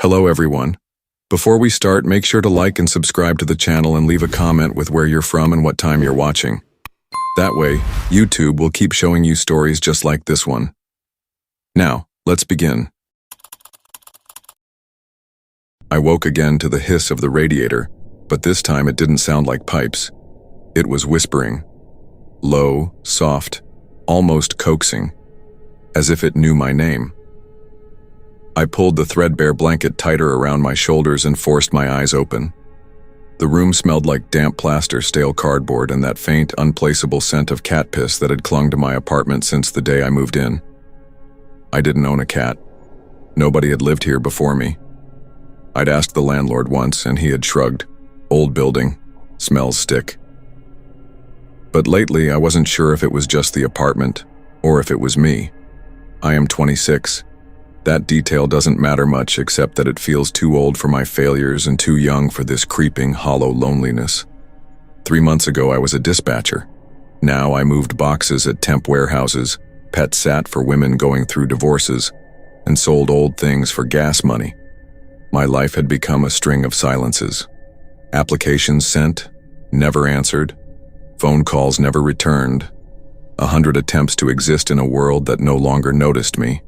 Hello everyone. Before we start, make sure to like and subscribe to the channel and leave a comment with where you're from and what time you're watching. That way, YouTube will keep showing you stories just like this one. Now, let's begin. I woke again to the hiss of the radiator, but this time it didn't sound like pipes. It was whispering. Low, soft, almost coaxing, as if it knew my name. I pulled the threadbare blanket tighter around my shoulders and forced my eyes open. The room smelled like damp plaster, stale cardboard, and that faint, unplaceable scent of cat piss that had clung to my apartment since the day I moved in. I didn't own a cat. Nobody had lived here before me. I'd asked the landlord once, and he had shrugged. Old building. Smells stick. But lately, I wasn't sure if it was just the apartment, or if it was me. I am 26. That detail doesn't matter much except that it feels too old for my failures and too young for this creeping, hollow loneliness. 3 months ago, I was a dispatcher. Now I moved boxes at temp warehouses, pet sat for women going through divorces, and sold old things for gas money. My life had become a string of silences. Applications sent, never answered. Phone calls never returned. 100 attempts to exist in a world that no longer noticed me.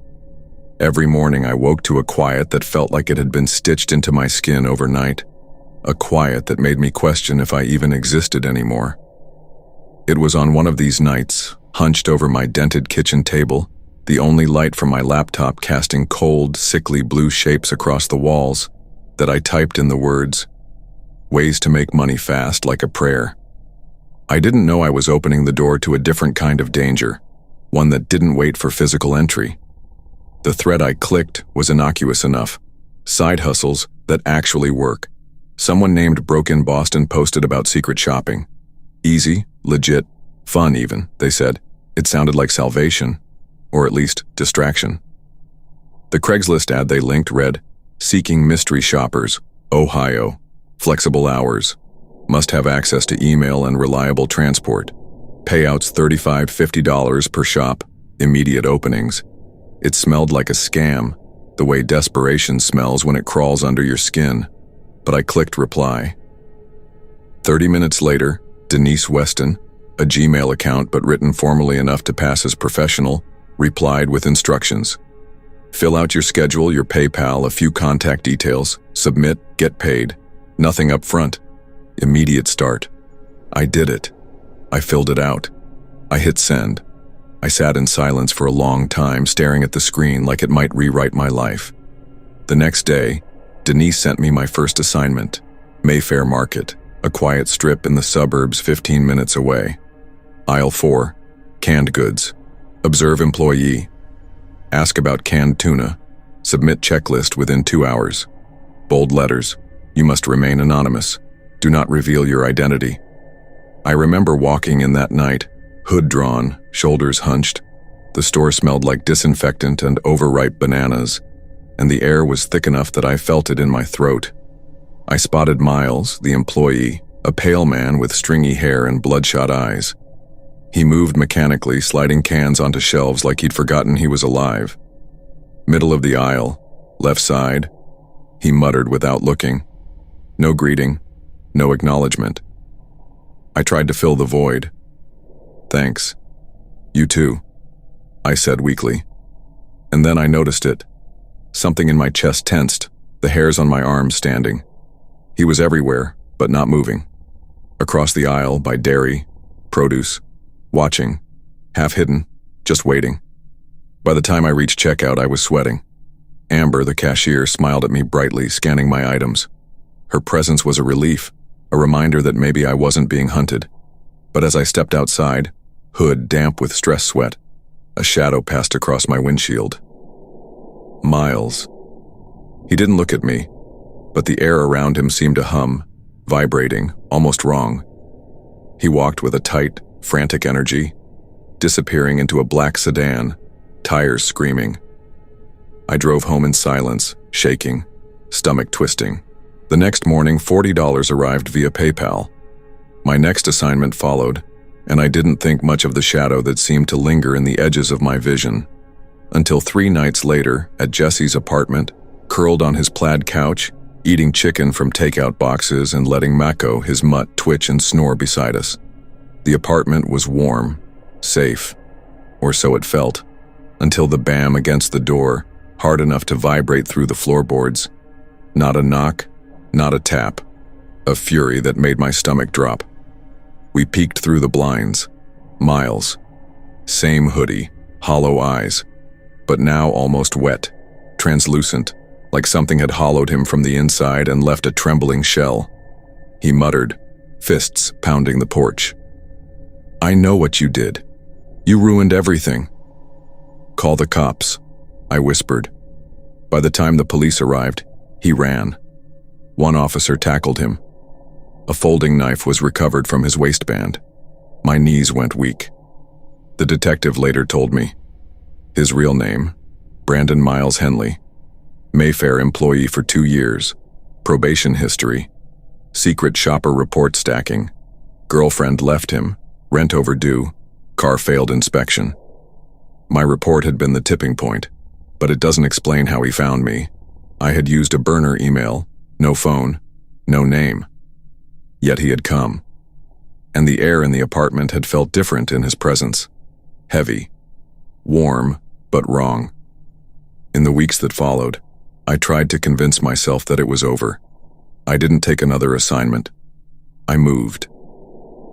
Every morning I woke to a quiet that felt like it had been stitched into my skin overnight. A quiet that made me question if I even existed anymore. It was on one of these nights, hunched over my dented kitchen table, the only light from my laptop casting cold, sickly blue shapes across the walls, that I typed in the words, "Ways to make money fast," like a prayer. I didn't know I was opening the door to a different kind of danger, one that didn't wait for physical entry. The thread I clicked was innocuous enough. Side hustles that actually work. Someone named Broke in Boston posted about secret shopping. Easy, legit, fun even, they said. It sounded like salvation, or at least distraction. The Craigslist ad they linked read, "Seeking mystery shoppers, Ohio, flexible hours, must have access to email and reliable transport. Payouts $35–50 per shop, immediate openings." It smelled like a scam, the way desperation smells when it crawls under your skin, but I clicked reply. 30 minutes later, Denise Weston, a Gmail account but written formally enough to pass as professional, replied with instructions. Fill out your schedule, your PayPal, a few contact details, submit, get paid. Nothing up front. Immediate start. I did it. I filled it out. I hit send. I sat in silence for a long time, staring at the screen like it might rewrite my life. The next day, Denise sent me my first assignment, Mayfair Market, a quiet strip in the suburbs 15 minutes away. Aisle 4, canned goods. Observe employee. Ask about canned tuna. Submit checklist within 2 hours. Bold letters. You must remain anonymous. Do not reveal your identity. I remember walking in that night, hood drawn, shoulders hunched. The store smelled like disinfectant and overripe bananas, and the air was thick enough that I felt it in my throat. I spotted Miles, the employee, a pale man with stringy hair and bloodshot eyes. He moved mechanically, sliding cans onto shelves like he'd forgotten he was alive. Middle of the aisle, left side, he muttered without looking. No greeting, no acknowledgement. I tried to fill the void. Thanks. You too, I said weakly. And then I noticed it. Something in my chest tensed, the hairs on my arms standing. He was everywhere, but not moving. Across the aisle, by dairy, produce, watching, half hidden, just waiting. By the time I reached checkout, I was sweating. Amber, the cashier, smiled at me brightly, scanning my items. Her presence was a relief, a reminder that maybe I wasn't being hunted. But as I stepped outside, hood damp with stress sweat, a shadow passed across my windshield. Miles. He didn't look at me, but the air around him seemed to hum, vibrating, almost wrong. He walked with a tight, frantic energy, disappearing into a black sedan, tires screaming. I drove home in silence, shaking, stomach twisting. The next morning, $40 arrived via PayPal. My next assignment followed, and I didn't think much of the shadow that seemed to linger in the edges of my vision. Until 3 nights later, at Jesse's apartment, curled on his plaid couch, eating chicken from takeout boxes and letting Mako, his mutt, twitch and snore beside us. The apartment was warm, safe, or so it felt, until the bam against the door, hard enough to vibrate through the floorboards. Not a knock, not a tap. A fury that made my stomach drop. We peeked through the blinds. Miles. Same hoodie, hollow eyes, but now almost wet, translucent, like something had hollowed him from the inside and left a trembling shell. He muttered, fists pounding the porch. "I know what you did. You ruined everything." "Call the cops," I whispered. By the time the police arrived, he ran. One officer tackled him. A folding knife was recovered from his waistband. My knees went weak. The detective later told me. His real name, Brandon Miles Henley. Mayfair employee for 2 years. Probation history. Secret shopper report stacking. Girlfriend left him. Rent overdue. Car failed inspection. My report had been the tipping point, but it doesn't explain how he found me. I had used a burner email, no phone, no name. Yet he had come. And the air in the apartment had felt different in his presence. Heavy. Warm, but wrong. In the weeks that followed, I tried to convince myself that it was over. I didn't take another assignment. I moved.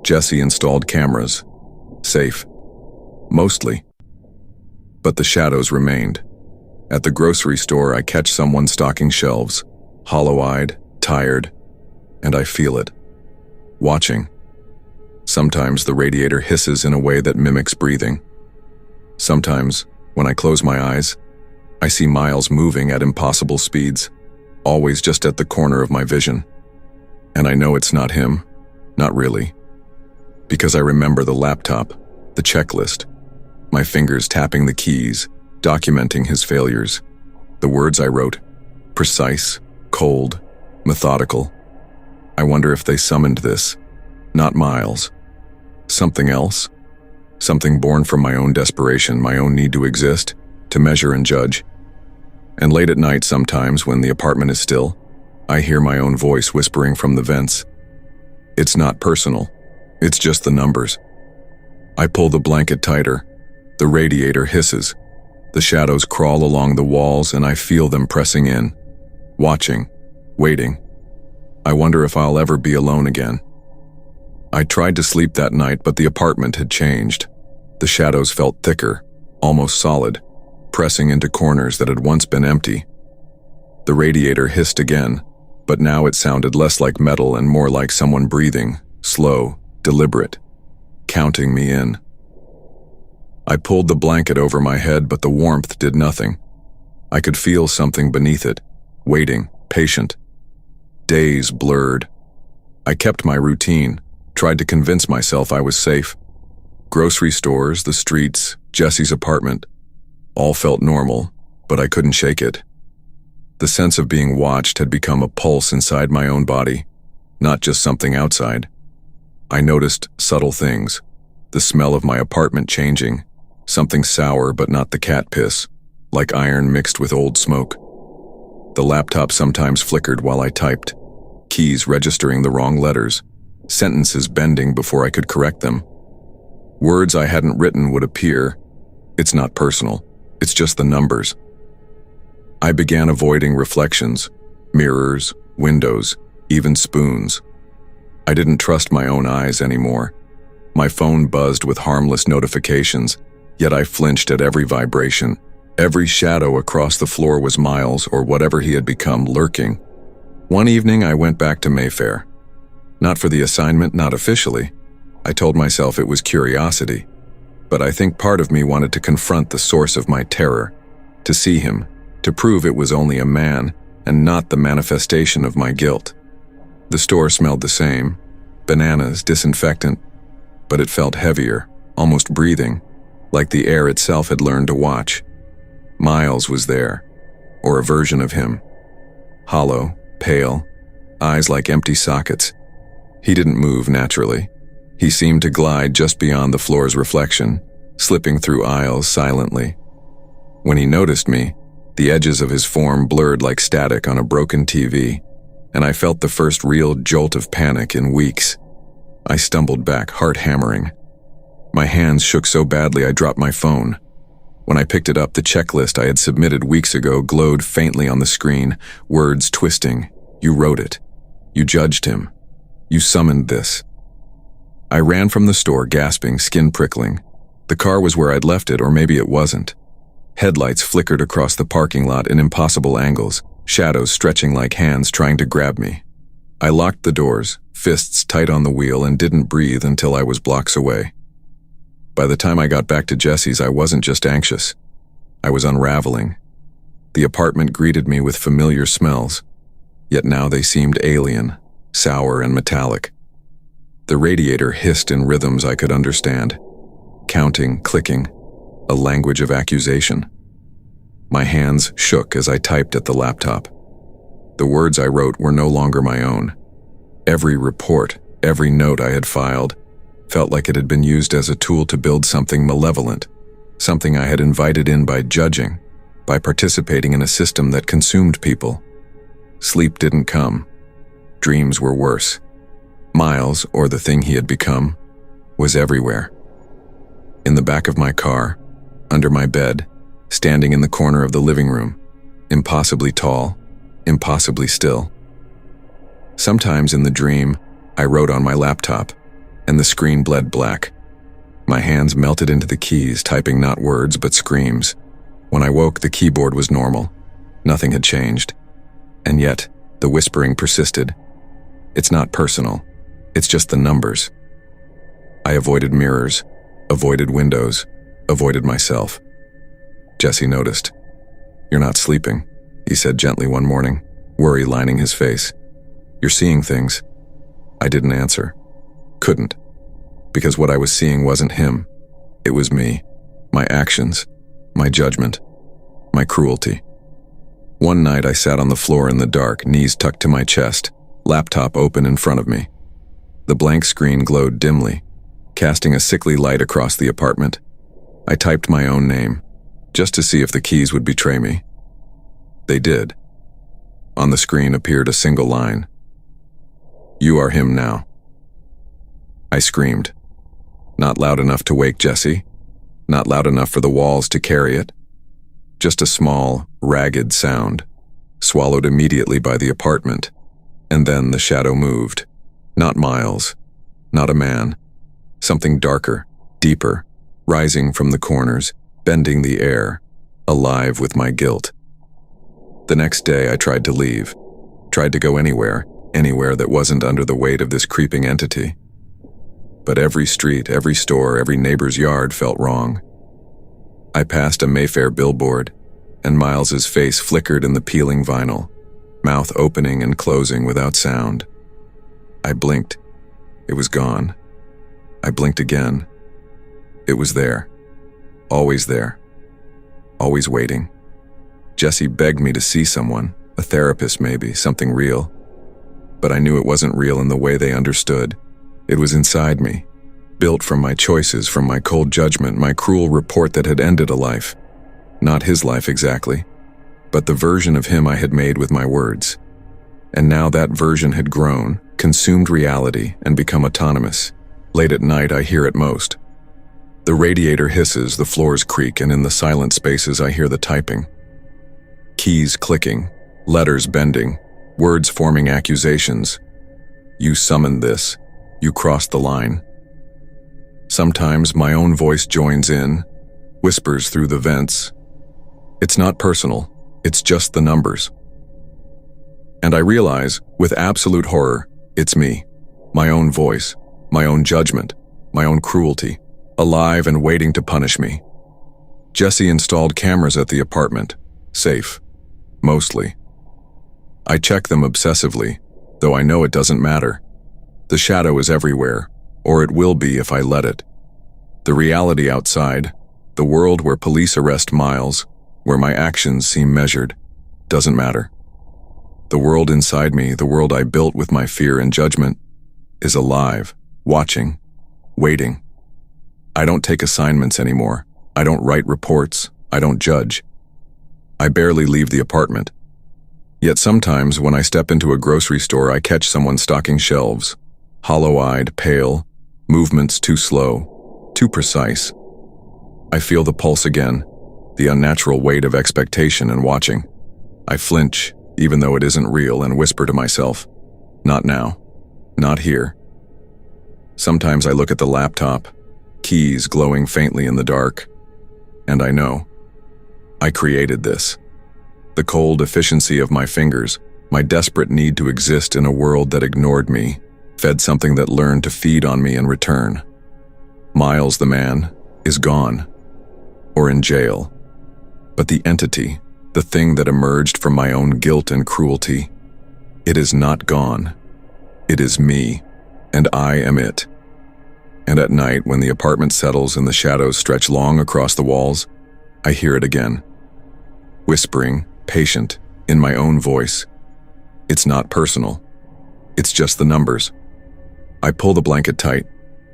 Jesse installed cameras. Safe. Mostly. But the shadows remained. At the grocery store, I catch someone stocking shelves, hollow-eyed, tired, and I feel it. Watching. Sometimes the radiator hisses in a way that mimics breathing. Sometimes, when I close my eyes, I see Miles moving at impossible speeds, always just at the corner of my vision. And I know it's not him, not really. Because I remember the laptop, the checklist, my fingers tapping the keys, documenting his failures. The words I wrote, precise, cold, methodical. I wonder if they summoned this, not Miles. Something else? Something born from my own desperation, my own need to exist, to measure and judge. And late at night sometimes, when the apartment is still, I hear my own voice whispering from the vents. It's not personal. It's just the numbers. I pull the blanket tighter. The radiator hisses. The shadows crawl along the walls and I feel them pressing in. Watching. Waiting. I wonder if I'll ever be alone again. I tried to sleep that night, but the apartment had changed. The shadows felt thicker, almost solid, pressing into corners that had once been empty. The radiator hissed again, but now it sounded less like metal and more like someone breathing, slow, deliberate, counting me in. I pulled the blanket over my head, but the warmth did nothing. I could feel something beneath it, waiting, patient. Days blurred. I kept my routine, tried to convince myself I was safe. Grocery stores, the streets, Jesse's apartment, all felt normal, but I couldn't shake it. The sense of being watched had become a pulse inside my own body, not just something outside. I noticed subtle things, the smell of my apartment changing, something sour but not the cat piss, like iron mixed with old smoke. The laptop sometimes flickered while I typed, keys registering the wrong letters, sentences bending before I could correct them. Words I hadn't written would appear. It's not personal, it's just the numbers. I began avoiding reflections, mirrors, windows, even spoons. I didn't trust my own eyes anymore. My phone buzzed with harmless notifications, yet I flinched at every vibration. Every shadow across the floor was Miles, or whatever he had become, lurking. One evening I went back to Mayfair. Not for the assignment, not officially. I told myself it was curiosity. But I think part of me wanted to confront the source of my terror, to see him, to prove it was only a man and not the manifestation of my guilt. The store smelled the same, bananas, disinfectant, but it felt heavier, almost breathing, like the air itself had learned to watch. Miles was there, or a version of him. Hollow, pale, eyes like empty sockets. He didn't move naturally. He seemed to glide just beyond the floor's reflection, slipping through aisles silently. When he noticed me, The edges of his form blurred like static on a broken TV, and I felt the first real jolt of panic in weeks. I stumbled back, heart hammering. My hands shook so badly I dropped my phone. When I picked it up, the checklist I had submitted weeks ago glowed faintly on the screen, words twisting. You wrote it. You judged him. You summoned this. I ran from the store, gasping, skin prickling. The car was where I'd left it, or maybe it wasn't. Headlights flickered across the parking lot in impossible angles, shadows stretching like hands trying to grab me. I locked the doors, fists tight on the wheel, and didn't breathe until I was blocks away. By the time I got back to Jesse's, I wasn't just anxious. I was unraveling. The apartment greeted me with familiar smells, yet now they seemed alien, sour and metallic. The radiator hissed in rhythms I could understand, counting, clicking, a language of accusation. My hands shook as I typed at the laptop. The words I wrote were no longer my own. Every report, every note I had filed, felt like it had been used as a tool to build something malevolent, something I had invited in by judging, by participating in a system that consumed people. Sleep didn't come. Dreams were worse. Miles, or the thing he had become, was everywhere. In the back of my car, under my bed, standing in the corner of the living room, impossibly tall, impossibly still. Sometimes in the dream, I wrote on my laptop, and the screen bled black. My hands melted into the keys, typing not words but screams. When I woke, the keyboard was normal. Nothing had changed. And yet, the whispering persisted. It's not personal. It's just the numbers. I avoided mirrors, avoided windows, avoided myself. Jesse noticed. "You're not sleeping," he said gently one morning, worry lining his face. "You're seeing things." I didn't answer. Couldn't. Because what I was seeing wasn't him. It was me. My actions. My judgment. My cruelty. One night I sat on the floor in the dark, knees tucked to my chest, laptop open in front of me. The blank screen glowed dimly, casting a sickly light across the apartment. I typed my own name, just to see if the keys would betray me. They did. On the screen appeared a single line. "You are him now." I screamed. Not loud enough to wake Jesse, not loud enough for the walls to carry it. Just a small, ragged sound, swallowed immediately by the apartment, and then the shadow moved. Not Miles, not a man, something darker, deeper, rising from the corners, bending the air, alive with my guilt. The next day I tried to leave, tried to go anywhere that wasn't under the weight of this creeping entity. But every street, every store, every neighbor's yard felt wrong. I passed a Mayfair billboard, and Miles's face flickered in the peeling vinyl, mouth opening and closing without sound. I blinked. It was gone. I blinked again. It was there. Always there. Always waiting. Jesse begged me to see someone, a therapist maybe, something real. But I knew it wasn't real in the way they understood. It was inside me, built from my choices, from my cold judgment, my cruel report that had ended a life. Not his life exactly, but the version of him I had made with my words. And now that version had grown, consumed reality, and become autonomous. Late at night, I hear it most. The radiator hisses, the floors creak, and in the silent spaces I hear the typing. Keys clicking, letters bending, words forming accusations. You summoned this. You crossed the line. Sometimes my own voice joins in, whispers through the vents. It's not personal, it's just the numbers. And I realize, with absolute horror, it's me, my own voice, my own judgment, my own cruelty, alive and waiting to punish me. Jesse installed cameras at the apartment, safe, mostly. I check them obsessively, though I know it doesn't matter. The shadow is everywhere, or it will be if I let it. The reality outside, the world where police arrest Miles, where my actions seem measured, doesn't matter. The world inside me, the world I built with my fear and judgment, is alive, watching, waiting. I don't take assignments anymore. I don't write reports. I don't judge. I barely leave the apartment. Yet sometimes when I step into a grocery store, I catch someone stocking shelves. Hollow-eyed, pale, movements too slow, too precise. I feel the pulse again, the unnatural weight of expectation and watching. I flinch, even though it isn't real, and whisper to myself, "Not now. Not here." Sometimes I look at the laptop, keys glowing faintly in the dark, and I know. I created this. The cold efficiency of my fingers, my desperate need to exist in a world that ignored me, fed something that learned to feed on me in return. Miles, the man, is gone, or in jail. But the entity, the thing that emerged from my own guilt and cruelty, it is not gone. It is me, and I am it. And at night, when the apartment settles and the shadows stretch long across the walls, I hear it again. Whispering, patient, in my own voice. It's not personal. It's just the numbers. I pull the blanket tight,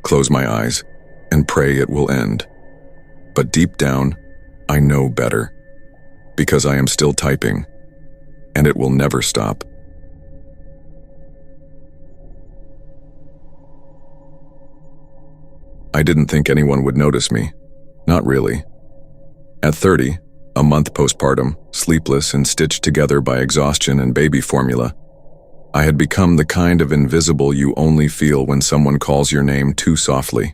close my eyes, and pray it will end. But deep down, I know better. Because I am still typing, and it will never stop. I didn't think anyone would notice me. Not really. At 30, a month postpartum, sleepless and stitched together by exhaustion and baby formula, I had become the kind of invisible you only feel when someone calls your name too softly.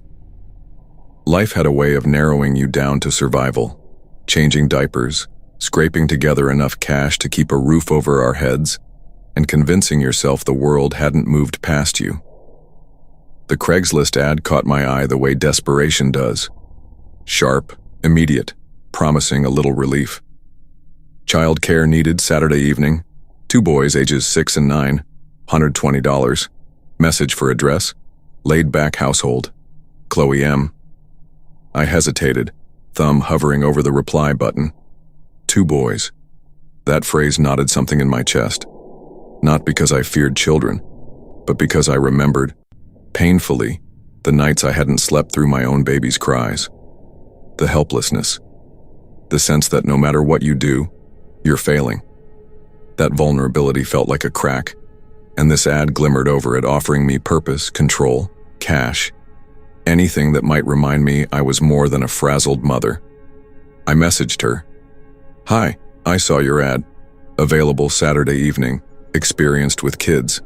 Life had a way of narrowing you down to survival, changing diapers, scraping together enough cash to keep a roof over our heads, and convincing yourself the world hadn't moved past you. The Craigslist ad caught my eye the way desperation does. Sharp, immediate, promising a little relief. Child care needed Saturday evening. 2 boys ages 6 and 9, $120. Message for address, laid-back household. Chloe M. I hesitated, thumb hovering over the reply button. 2 boys. That phrase knotted something in my chest. Not because I feared children, but because I remembered, painfully, the nights I hadn't slept through my own baby's cries. The helplessness. The sense that no matter what you do, you're failing. That vulnerability felt like a crack, and this ad glimmered over it, offering me purpose, control, cash, anything that might remind me I was more than a frazzled mother. I messaged her. "Hi, I saw your ad. Available Saturday evening, experienced with kids."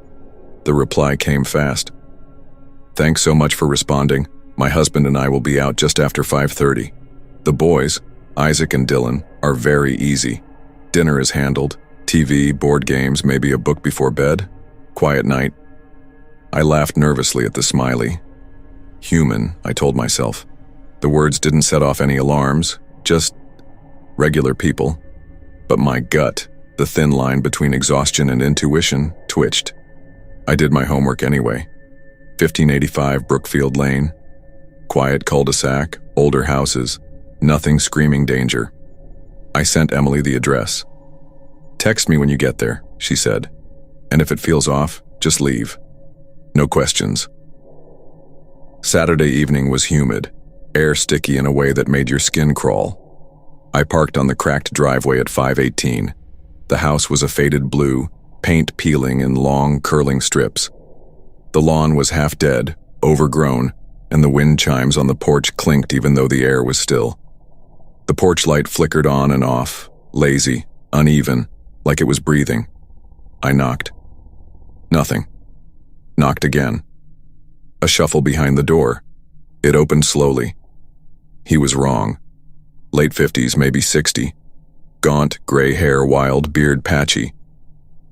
The reply came fast. "Thanks so much for responding. My husband and I will be out just after 5:30. The boys, Isaac and Dylan, are very easy. Dinner is handled. TV, board games, maybe a book before bed. Quiet night." I laughed nervously at the smiley. Human, I told myself. The words didn't set off any alarms, just regular people. But my gut, the thin line between exhaustion and intuition, twitched. I did my homework anyway. 1585 Brookfield Lane. Quiet cul-de-sac, older houses, nothing screaming danger. I sent Emily the address. "Text me when you get there," she said. "And if it feels off, just leave. No questions." Saturday evening was humid, air sticky in a way that made your skin crawl. I parked on the cracked driveway at 518. The house was a faded blue, paint peeling in long, curling strips. The lawn was half dead, overgrown, and the wind chimes on the porch clinked even though the air was still. The porch light flickered on and off, lazy, uneven, like it was breathing. I knocked. Nothing. Knocked again. A shuffle behind the door. It opened slowly. He was wrong. Late 50s, maybe 60. Gaunt, gray hair, wild, beard patchy.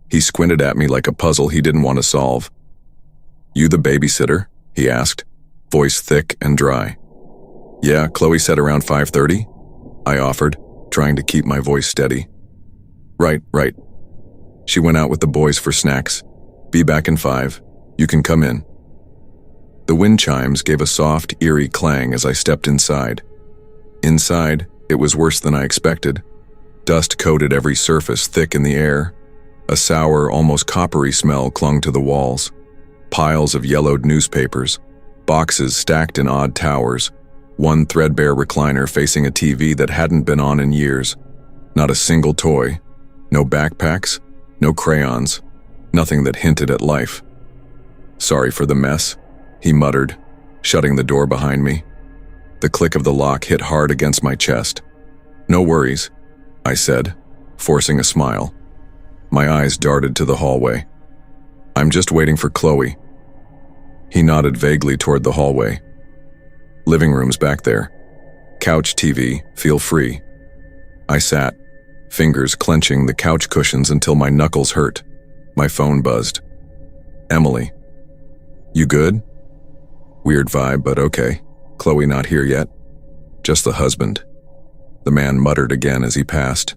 He squinted at me like a puzzle he didn't want to solve. "You the babysitter?" he asked, voice thick and dry. "Yeah, Chloe said around 5:30? I offered, trying to keep my voice steady. Right. She went out with the boys for snacks. Be back in 5. You can come in." The wind chimes gave a soft, eerie clang as I stepped inside. Inside, it was worse than I expected. Dust coated every surface, thick in the air. A sour, almost coppery smell clung to the walls. Piles of yellowed newspapers, boxes stacked in odd towers, one threadbare recliner facing a TV that hadn't been on in years. Not a single toy, no backpacks, no crayons, nothing that hinted at life. "Sorry for the mess," he muttered, shutting the door behind me. The click of the lock hit hard against my chest. "No worries," I said, forcing a smile. My eyes darted to the hallway. "I'm just waiting for Chloe." He nodded vaguely toward the hallway. "Living room's back there. Couch TV, feel free." I sat, fingers clenching the couch cushions until my knuckles hurt. My phone buzzed. "Emily. You good?" Weird vibe, but okay. Chloe not here yet. "Just the husband." The man muttered again as he passed.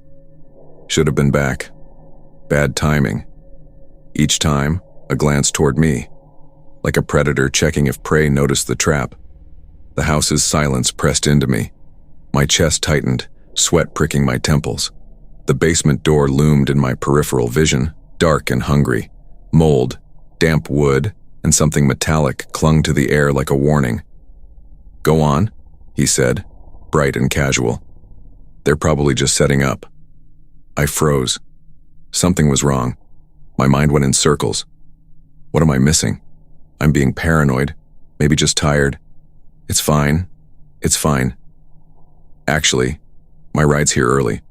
"Should have been back. Bad timing." Each time, a glance toward me, like a predator checking if prey noticed the trap. The house's silence pressed into me. My chest tightened, sweat pricking my temples. The basement door loomed in my peripheral vision, dark and hungry. Mold, damp wood, and something metallic clung to the air like a warning. "Go on," he said, bright and casual. "They're probably just setting up." I froze. Something was wrong. My mind went in circles. What am I missing? I'm being paranoid, maybe just tired. It's fine. It's fine. Actually, my ride's here early.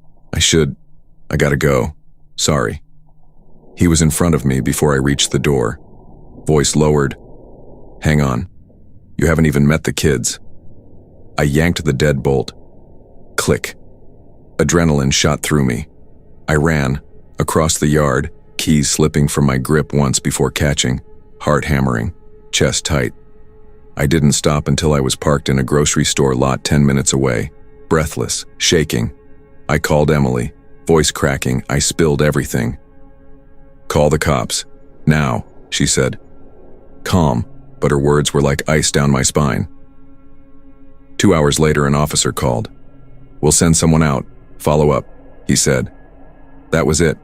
I gotta go. Sorry. He was in front of me before I reached the door. Voice lowered. "Hang on. You haven't even met the kids." I yanked the deadbolt. Click. Adrenaline shot through me. I ran, across the yard, keys slipping from my grip once before catching, heart hammering, chest tight. I didn't stop until I was parked in a grocery store lot 10 minutes away, breathless, shaking. I called Emily, voice cracking. I spilled everything. "Call the cops. Now," she said. Calm, but her words were like ice down my spine. 2 hours later, an officer called. "We'll send someone out. Follow up," he said. That was it.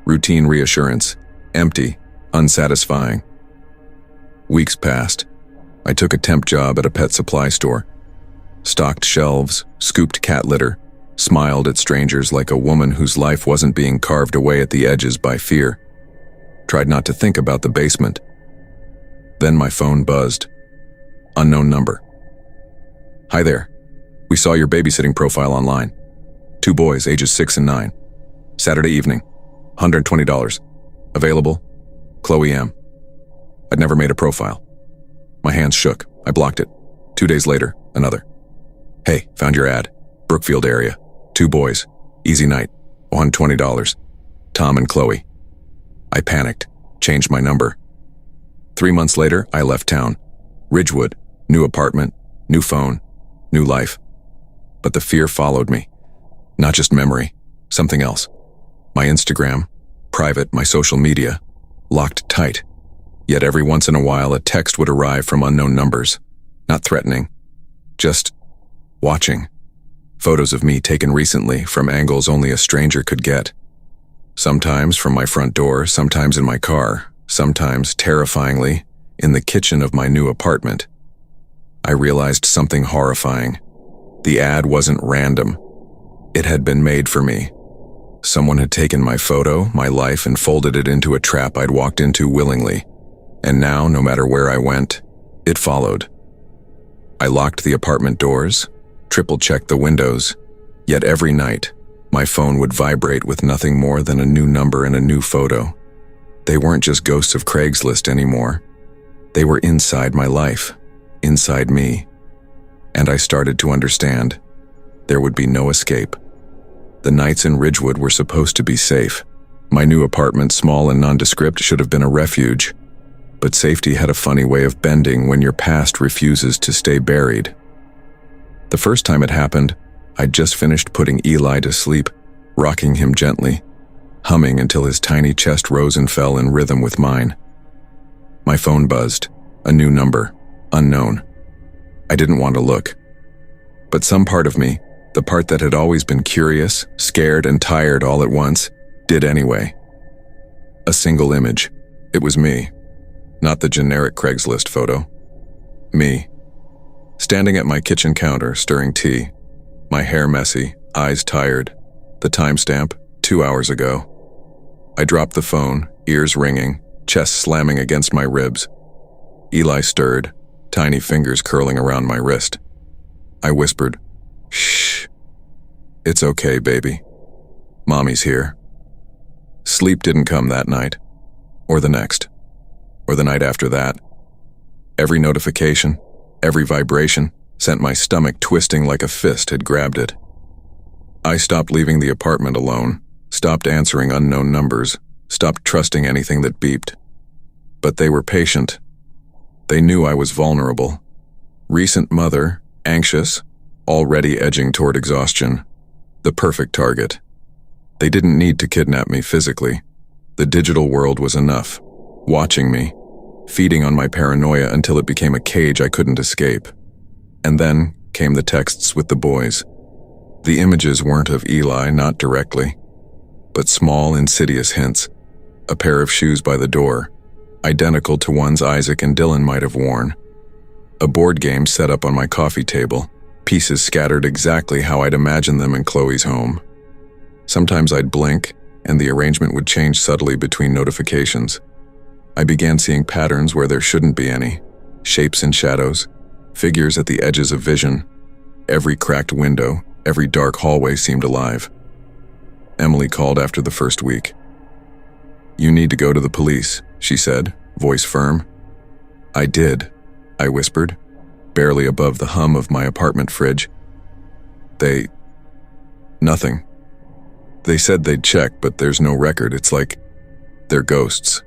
Routine reassurance. Empty, unsatisfying. Weeks passed. I took a temp job at a pet supply store. Stocked shelves, scooped cat litter, smiled at strangers like a woman whose life wasn't being carved away at the edges by fear. Tried not to think about the basement. Then my phone buzzed. Unknown number. "Hi there. We saw your babysitting profile online. 2 boys, ages 6 and 9. Saturday evening. $120. Available. Chloe M." I'd never made a profile. My hands shook. I blocked it. 2 days later, another. "Hey, found your ad. Brookfield area. 2 boys. Easy night. $120. Tom and Chloe." I panicked. Changed my number. 3 months later, I left town. Ridgewood. New apartment. New phone. New life. But the fear followed me. Not just memory. Something else. My Instagram, private, my social media, locked tight. Yet every once in a while, a text would arrive from unknown numbers. Not threatening. Just watching. Photos of me taken recently from angles only a stranger could get. Sometimes from my front door, sometimes in my car, sometimes, terrifyingly, in the kitchen of my new apartment. I realized something horrifying. The ad wasn't random. It had been made for me. Someone had taken my photo, my life, and folded it into a trap I'd walked into willingly. And now, no matter where I went, it followed. I locked the apartment doors, triple-checked the windows, yet every night, my phone would vibrate with nothing more than a new number and a new photo. They weren't just ghosts of Craigslist anymore. They were inside my life, inside me. And I started to understand. There would be no escape. The nights in Ridgewood were supposed to be safe. My new apartment, small and nondescript, should have been a refuge. But safety had a funny way of bending when your past refuses to stay buried. The first time it happened, I'd just finished putting Eli to sleep, rocking him gently, humming until his tiny chest rose and fell in rhythm with mine. My phone buzzed. A new number. Unknown. I didn't want to look. But some part of me, the part that had always been curious, scared, and tired all at once, did anyway. A single image. It was me. Not the generic Craigslist photo. Me. Standing at my kitchen counter, stirring tea. My hair messy, eyes tired. The timestamp, 2 hours ago. I dropped the phone, ears ringing, chest slamming against my ribs. Eli stirred, tiny fingers curling around my wrist. I whispered, "Shh. It's okay, baby. Mommy's here." Sleep didn't come that night, or the next, or the night after that. Every notification, every vibration sent my stomach twisting like a fist had grabbed it. I stopped leaving the apartment alone, stopped answering unknown numbers, stopped trusting anything that beeped. But they were patient. They knew I was vulnerable. Recent mother, anxious, already edging toward exhaustion. The perfect target. They didn't need to kidnap me physically. The digital world was enough, watching me, feeding on my paranoia until it became a cage I couldn't escape. And then came the texts with the boys. The images weren't of Eli, not directly, but small, insidious hints. A pair of shoes by the door, identical to ones Isaac and Dylan might have worn. A board game set up on my coffee table, pieces scattered exactly how I'd imagined them in Chloe's home. Sometimes I'd blink, and the arrangement would change subtly between notifications. I began seeing patterns where there shouldn't be any, shapes and shadows, figures at the edges of vision. Every cracked window, every dark hallway seemed alive. Emily called after the first week. "You need to go to the police," she said, voice firm. "I did," I whispered, barely above the hum of my apartment fridge. Nothing. They said they'd check, but there's no record. It's like they're ghosts.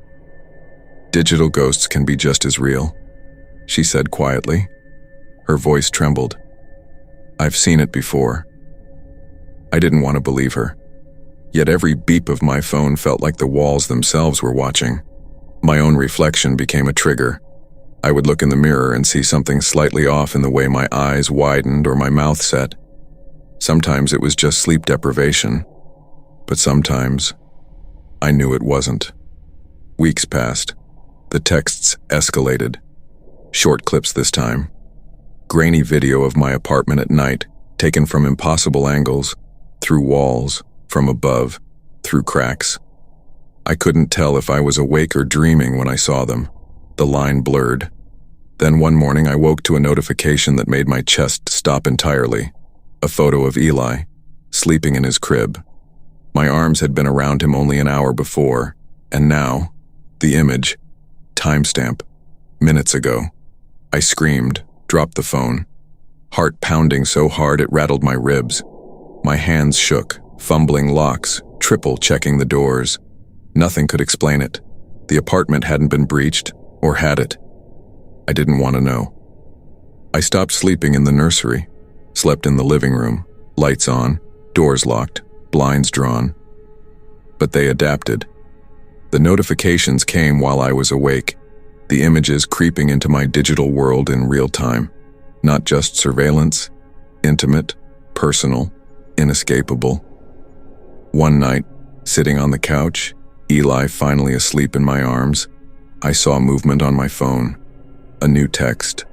Digital ghosts can be just as real," she said quietly. Her voice trembled. "I've seen it before." I didn't want to believe her. Yet every beep of my phone felt like the walls themselves were watching. My own reflection became a trigger. I would look in the mirror and see something slightly off in the way my eyes widened or my mouth set. Sometimes it was just sleep deprivation, but sometimes I knew it wasn't. Weeks passed. The texts escalated. Short clips this time. Grainy video of my apartment at night, taken from impossible angles, through walls, from above, through cracks. I couldn't tell if I was awake or dreaming when I saw them. The line blurred. Then one morning I woke to a notification that made my chest stop entirely. A photo of Eli, sleeping in his crib. My arms had been around him only an hour before, and now, the image, timestamp, minutes ago. I screamed, dropped the phone, heart pounding so hard it rattled my ribs. My hands shook, fumbling locks, triple checking the doors. Nothing could explain it. The apartment hadn't been breached, or had it. I didn't want to know. I stopped sleeping in the nursery, slept in the living room, lights on, doors locked, blinds drawn. But they adapted. The notifications came while I was awake, the images creeping into my digital world in real time. Not just surveillance, intimate, personal, inescapable. One night, sitting on the couch, Eli finally asleep in my arms, I saw movement on my phone. A new text,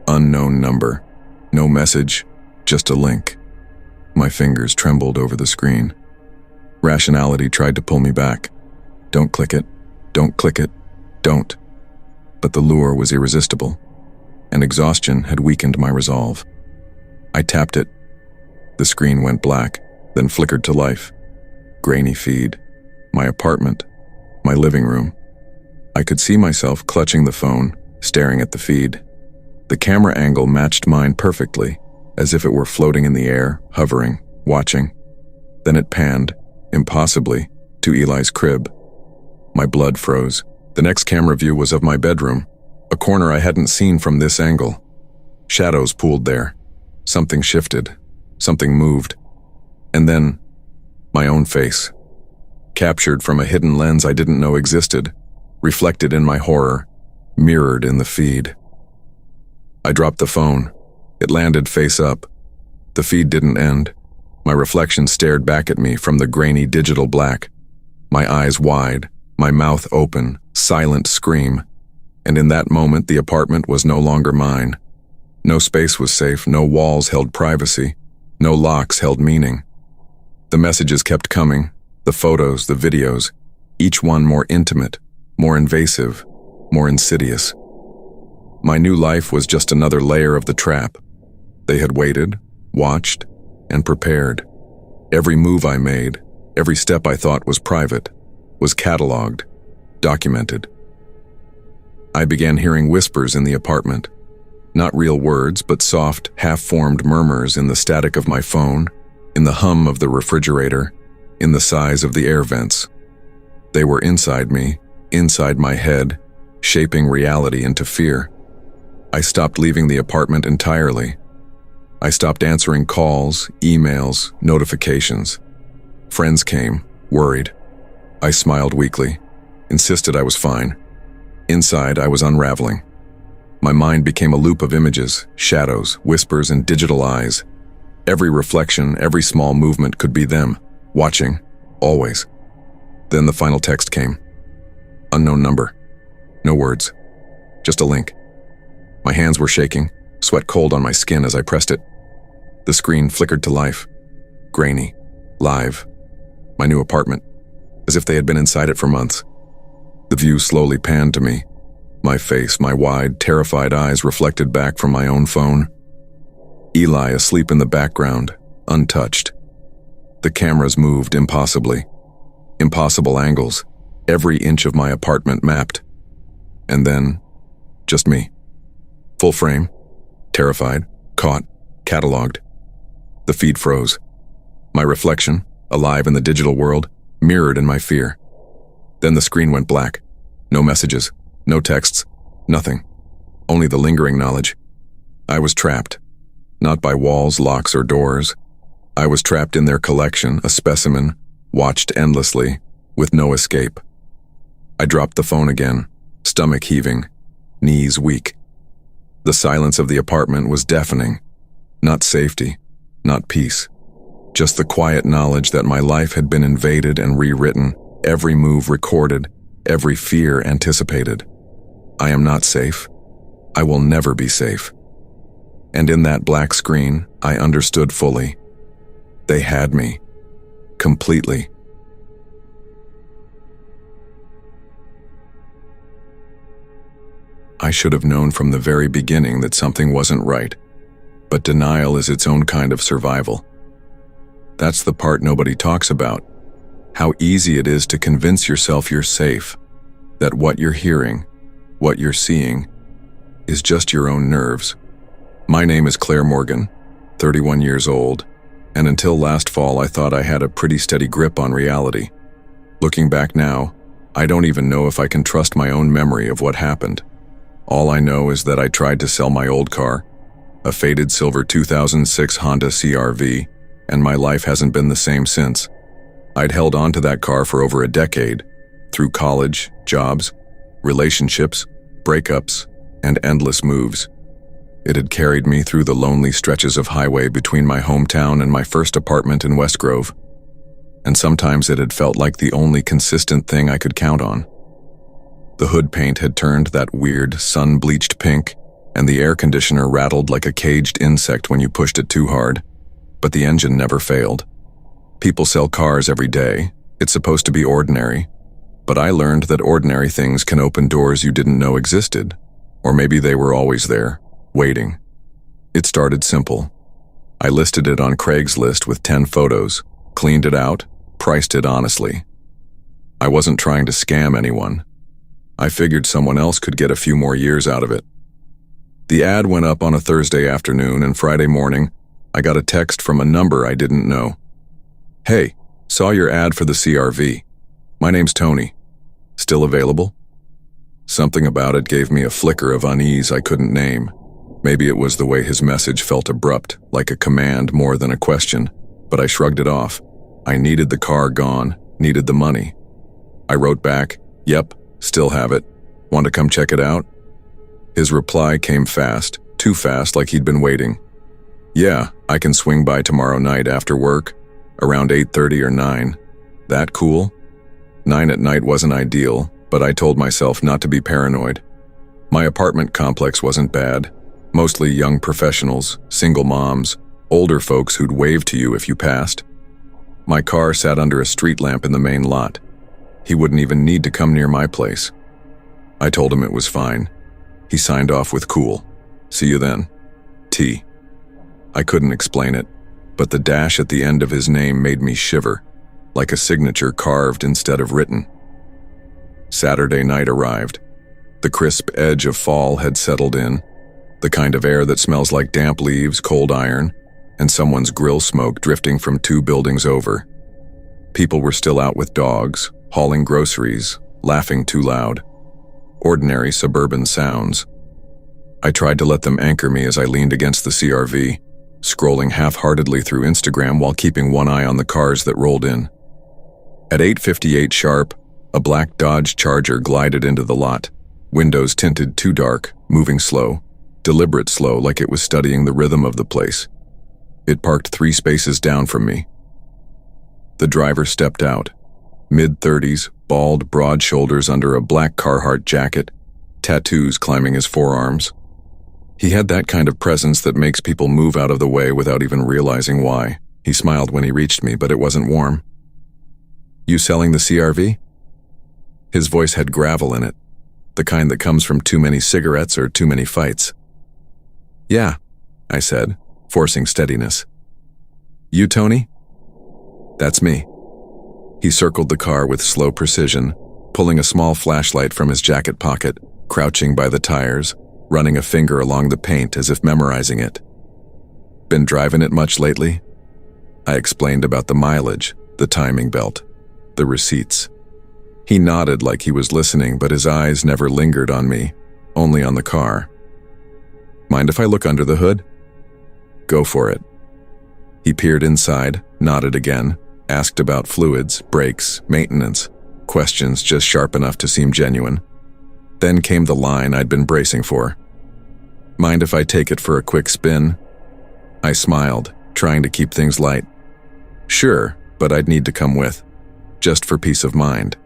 unknown number, no message, just a link. My fingers trembled over the screen. Rationality tried to pull me back. Don't click it, don't click it, don't. But the lure was irresistible, and exhaustion had weakened my resolve. I tapped it. The screen went black, then flickered to life. Grainy feed, my apartment, my living room. I could see myself clutching the phone, staring at the feed. The camera angle matched mine perfectly, as if it were floating in the air, hovering, watching. Then it panned, impossibly, to Eli's crib. My blood froze. The next camera view was of my bedroom, a corner I hadn't seen from this angle. Shadows pooled there. Something shifted. Something moved. And then, my own face. Captured from a hidden lens I didn't know existed, reflected in my horror, mirrored in the feed. I dropped the phone. It landed face up. The feed didn't end. My reflection stared back at me from the grainy digital black. My eyes wide, my mouth open, silent scream. And in that moment, the apartment was no longer mine. No space was safe, no walls held privacy, no locks held meaning. The messages kept coming, the photos, the videos, each one more intimate, more invasive, more insidious. My new life was just another layer of the trap. They had waited, watched, and prepared. Every move I made, every step I thought was private, was cataloged, documented. I began hearing whispers in the apartment. Not real words, but soft, half-formed murmurs in the static of my phone, in the hum of the refrigerator, in the sighs of the air vents. They were inside me, inside my head, shaping reality into fear. I stopped leaving the apartment entirely. I stopped answering calls, emails, notifications. Friends came, worried. I smiled weakly, insisted I was fine. Inside, I was unraveling. My mind became a loop of images, shadows, whispers, and digital eyes. Every reflection, every small movement could be them, watching, always. Then the final text came. Unknown number. No words. Just a link. My hands were shaking, sweat cold on my skin as I pressed it. The screen flickered to life. Grainy. Live. My new apartment. As if they had been inside it for months. The view slowly panned to me. My face, my wide, terrified eyes reflected back from my own phone. Eli asleep in the background, untouched. The cameras moved impossibly. Impossible angles. Every inch of my apartment mapped. And then, just me. Full frame, terrified, caught, cataloged. The feed froze. My reflection, alive in the digital world, mirrored in my fear. Then the screen went black. No messages, no texts, nothing. Only the lingering knowledge. I was trapped. Not by walls, locks, or doors. I was trapped in their collection, a specimen, watched endlessly, with no escape. I dropped the phone again, stomach heaving, knees weak. The silence of the apartment was deafening. Not safety, not peace. Just the quiet knowledge that my life had been invaded and rewritten, every move recorded, every fear anticipated. I am not safe. I will never be safe. And in that black screen, I understood fully. They had me. Completely. I should have known from the very beginning that something wasn't right. But denial is its own kind of survival. That's the part nobody talks about. How easy it is to convince yourself you're safe, that what you're hearing, what you're seeing, is just your own nerves. My name is Claire Morgan, 31 years old, and until last fall I thought I had a pretty steady grip on reality. Looking back now, I don't even know if I can trust my own memory of what happened. All I know is that I tried to sell my old car, a faded silver 2006 Honda CR-V, and my life hasn't been the same since. I'd held on to that car for over a decade, through college, jobs, relationships, breakups, and endless moves. It had carried me through the lonely stretches of highway between my hometown and my first apartment in West Grove. And sometimes it had felt like the only consistent thing I could count on. The hood paint had turned that weird, sun-bleached pink, and the air conditioner rattled like a caged insect when you pushed it too hard. But the engine never failed. People sell cars every day. It's supposed to be ordinary. But I learned that ordinary things can open doors you didn't know existed. Or maybe they were always there, waiting. It started simple. I listed it on Craigslist with 10 photos, cleaned it out, priced it honestly. I wasn't trying to scam anyone. I figured someone else could get a few more years out of it. The ad went up on a Thursday afternoon, and Friday morning, I got a text from a number I didn't know. Hey, saw your ad for the CR-V. My name's Tony. Still available? Something about it gave me a flicker of unease I couldn't name. Maybe it was the way his message felt abrupt, like a command more than a question, but I shrugged it off. I needed the car gone, needed the money. I wrote back, "Yep, still have it. Want to come check it out?" His reply came fast, too fast like he'd been waiting. "Yeah, I can swing by tomorrow night after work, around 8:30 or 9. That cool?" 9 at night wasn't ideal, but I told myself not to be paranoid. My apartment complex wasn't bad. Mostly young professionals, single moms, older folks who'd wave to you if you passed. My car sat under a street lamp in the main lot. He wouldn't even need to come near my place. I told him it was fine. He signed off with cool. See you then. T. I couldn't explain it, but the dash at the end of his name made me shiver, like a signature carved instead of written. Saturday night arrived. The crisp edge of fall had settled in, the kind of air that smells like damp leaves, cold iron, and someone's grill smoke drifting from 2 buildings over. People were still out with dogs, hauling groceries, laughing too loud. Ordinary suburban sounds. I tried to let them anchor me as I leaned against the CRV, scrolling half-heartedly through Instagram while keeping one eye on the cars that rolled in. At 8:58 sharp, a black Dodge Charger glided into the lot, windows tinted too dark, moving slow, deliberate slow like it was studying the rhythm of the place. It parked 3 spaces down from me. The driver stepped out, mid-30s, bald, broad shoulders under a black Carhartt jacket, tattoos climbing his forearms. He had that kind of presence that makes people move out of the way without even realizing why. He smiled when he reached me, but it wasn't warm. You selling the CRV? His voice had gravel in it, the kind that comes from too many cigarettes or too many fights. Yeah, I said, forcing steadiness. You, Tony? That's me. He circled the car with slow precision, pulling a small flashlight from his jacket pocket, crouching by the tires, running a finger along the paint as if memorizing it. Been driving it much lately? I explained about the mileage, the timing belt, the receipts. He nodded like he was listening, but his eyes never lingered on me, only on the car. Mind if I look under the hood? Go for it. He peered inside, nodded again, asked about fluids, brakes, maintenance, questions just sharp enough to seem genuine. Then came the line I'd been bracing for. Mind if I take it for a quick spin? I smiled, trying to keep things light. Sure, but I'd need to come with, just for peace of mind.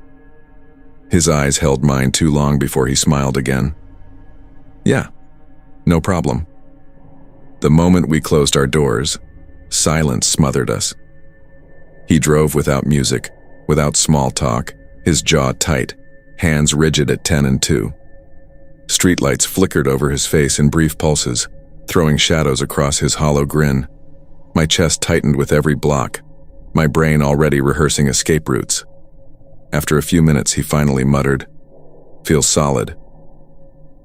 His eyes held mine too long before he smiled again. Yeah, no problem. The moment we closed our doors, silence smothered us. He drove without music, without small talk, his jaw tight, hands rigid at 10 and 2. Streetlights flickered over his face in brief pulses, throwing shadows across his hollow grin. My chest tightened with every block, my brain already rehearsing escape routes. After a few minutes, he finally muttered, "Feels solid."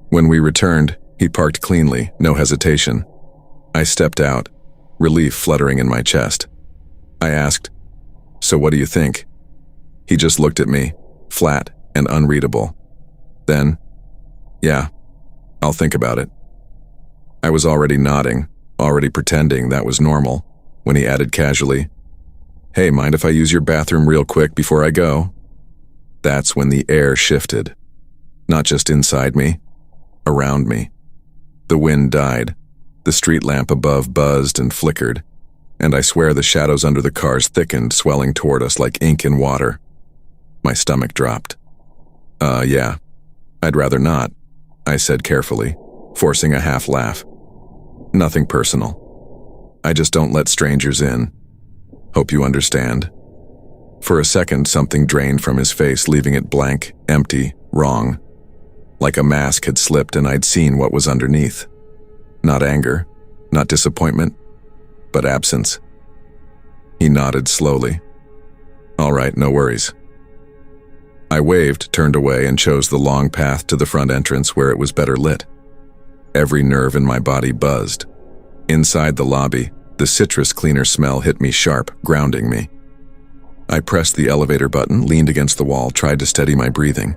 When we returned, he parked cleanly, no hesitation. I stepped out, relief fluttering in my chest. I asked, "So what do you think?" He just looked at me, flat and unreadable. Then, "Yeah, I'll think about it." I was already nodding, already pretending that was normal, when he added casually, "Hey, mind if I use your bathroom real quick before I go?" That's when the air shifted. Not just inside me, around me. The wind died, the street lamp above buzzed and flickered, and I swear the shadows under the cars thickened, swelling toward us like ink in water. My stomach dropped. Yeah, I'd rather not," I said carefully, forcing a half laugh. "Nothing personal. I just don't let strangers in. Hope you understand." For a second, something drained from his face, leaving it blank, empty, wrong. Like a mask had slipped and I'd seen what was underneath. Not anger, not disappointment, but absence. He nodded slowly. "All right, no worries." I waved, turned away, and chose the long path to the front entrance where it was better lit. Every nerve in my body buzzed. Inside the lobby, the citrus cleaner smell hit me sharp, grounding me. I pressed the elevator button, leaned against the wall, tried to steady my breathing.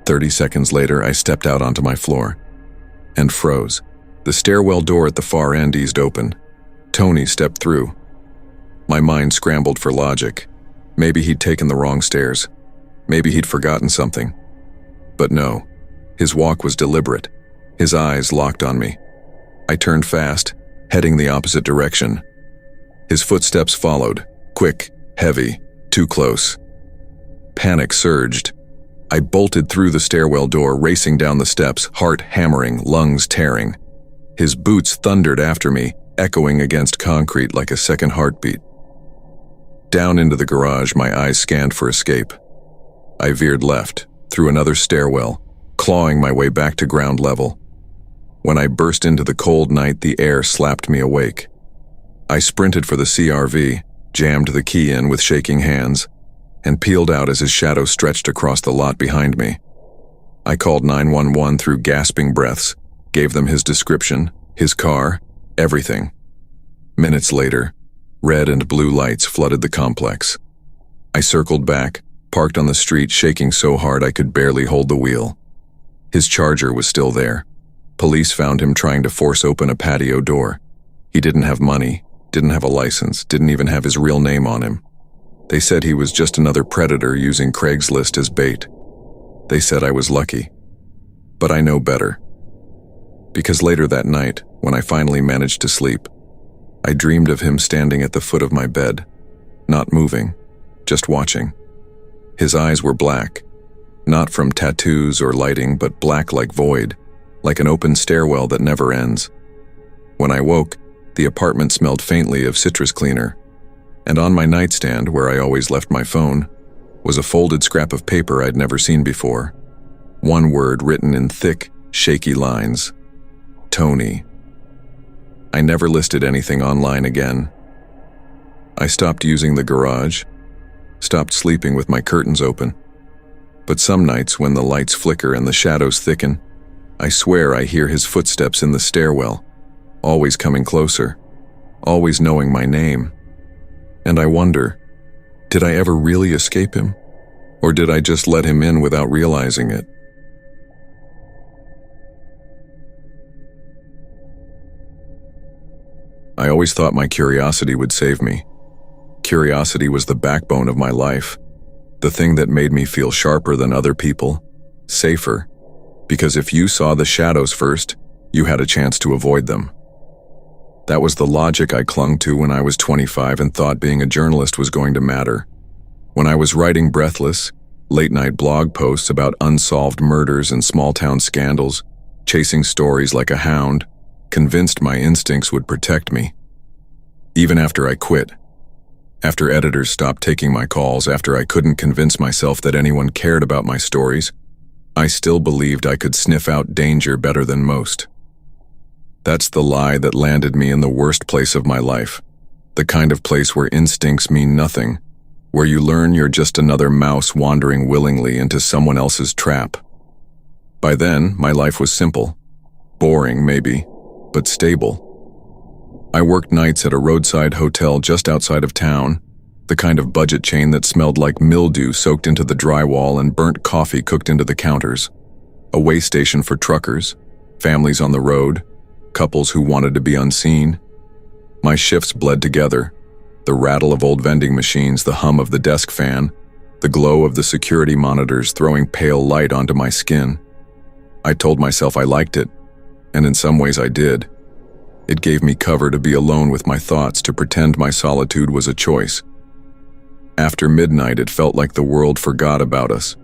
30 seconds later, I stepped out onto my floor and froze. The stairwell door at the far end eased open. Tony stepped through. My mind scrambled for logic. Maybe he'd taken the wrong stairs. Maybe he'd forgotten something. But no, his walk was deliberate. His eyes locked on me. I turned fast, heading the opposite direction. His footsteps followed, quick, heavy, too close. Panic surged. I bolted through the stairwell door, racing down the steps, heart hammering, lungs tearing. His boots thundered after me, echoing against concrete like a second heartbeat. Down into the garage, my eyes scanned for escape. I veered left, through another stairwell, clawing my way back to ground level. When I burst into the cold night, the air slapped me awake. I sprinted for the CRV, jammed the key in with shaking hands, and peeled out as his shadow stretched across the lot behind me. I called 911 through gasping breaths, gave them his description, his car, everything. Minutes later, red and blue lights flooded the complex. I circled back, parked on the street, shaking so hard I could barely hold the wheel. His Charger was still there. Police found him trying to force open a patio door. He didn't have money, didn't have a license, didn't even have his real name on him. They said he was just another predator using Craigslist as bait. They said I was lucky. But I know better. Because later that night, when I finally managed to sleep, I dreamed of him standing at the foot of my bed, not moving, just watching. His eyes were black, not from tattoos or lighting, but black like void, like an open stairwell that never ends. When I woke, the apartment smelled faintly of citrus cleaner, and on my nightstand, where I always left my phone, was a folded scrap of paper I'd never seen before. One word written in thick, shaky lines: Tony. I never listed anything online again. I stopped using the garage, stopped sleeping with my curtains open. But some nights when the lights flicker and the shadows thicken, I swear I hear his footsteps in the stairwell, always coming closer, always knowing my name. And I wonder, did I ever really escape him? Or did I just let him in without realizing it? I always thought my curiosity would save me. Curiosity was the backbone of my life, the thing that made me feel sharper than other people, safer, because if you saw the shadows first, you had a chance to avoid them. That was the logic I clung to when I was 25 and thought being a journalist was going to matter. When I was writing breathless, late-night blog posts about unsolved murders and small-town scandals, chasing stories like a hound, convinced my instincts would protect me. Even after I quit, after editors stopped taking my calls, after I couldn't convince myself that anyone cared about my stories, I still believed I could sniff out danger better than most. That's the lie that landed me in the worst place of my life, the kind of place where instincts mean nothing, where you learn you're just another mouse wandering willingly into someone else's trap. By then, my life was simple, boring maybe, but stable. I worked nights at a roadside hotel just outside of town, the kind of budget chain that smelled like mildew soaked into the drywall and burnt coffee cooked into the counters, a way station for truckers, families on the road, couples who wanted to be unseen. My shifts bled together, the rattle of old vending machines, the hum of the desk fan, the glow of the security monitors throwing pale light onto my skin. I told myself I liked it, and in some ways I did. It gave me cover to be alone with my thoughts, to pretend my solitude was a choice. After midnight, it felt like the world forgot about us.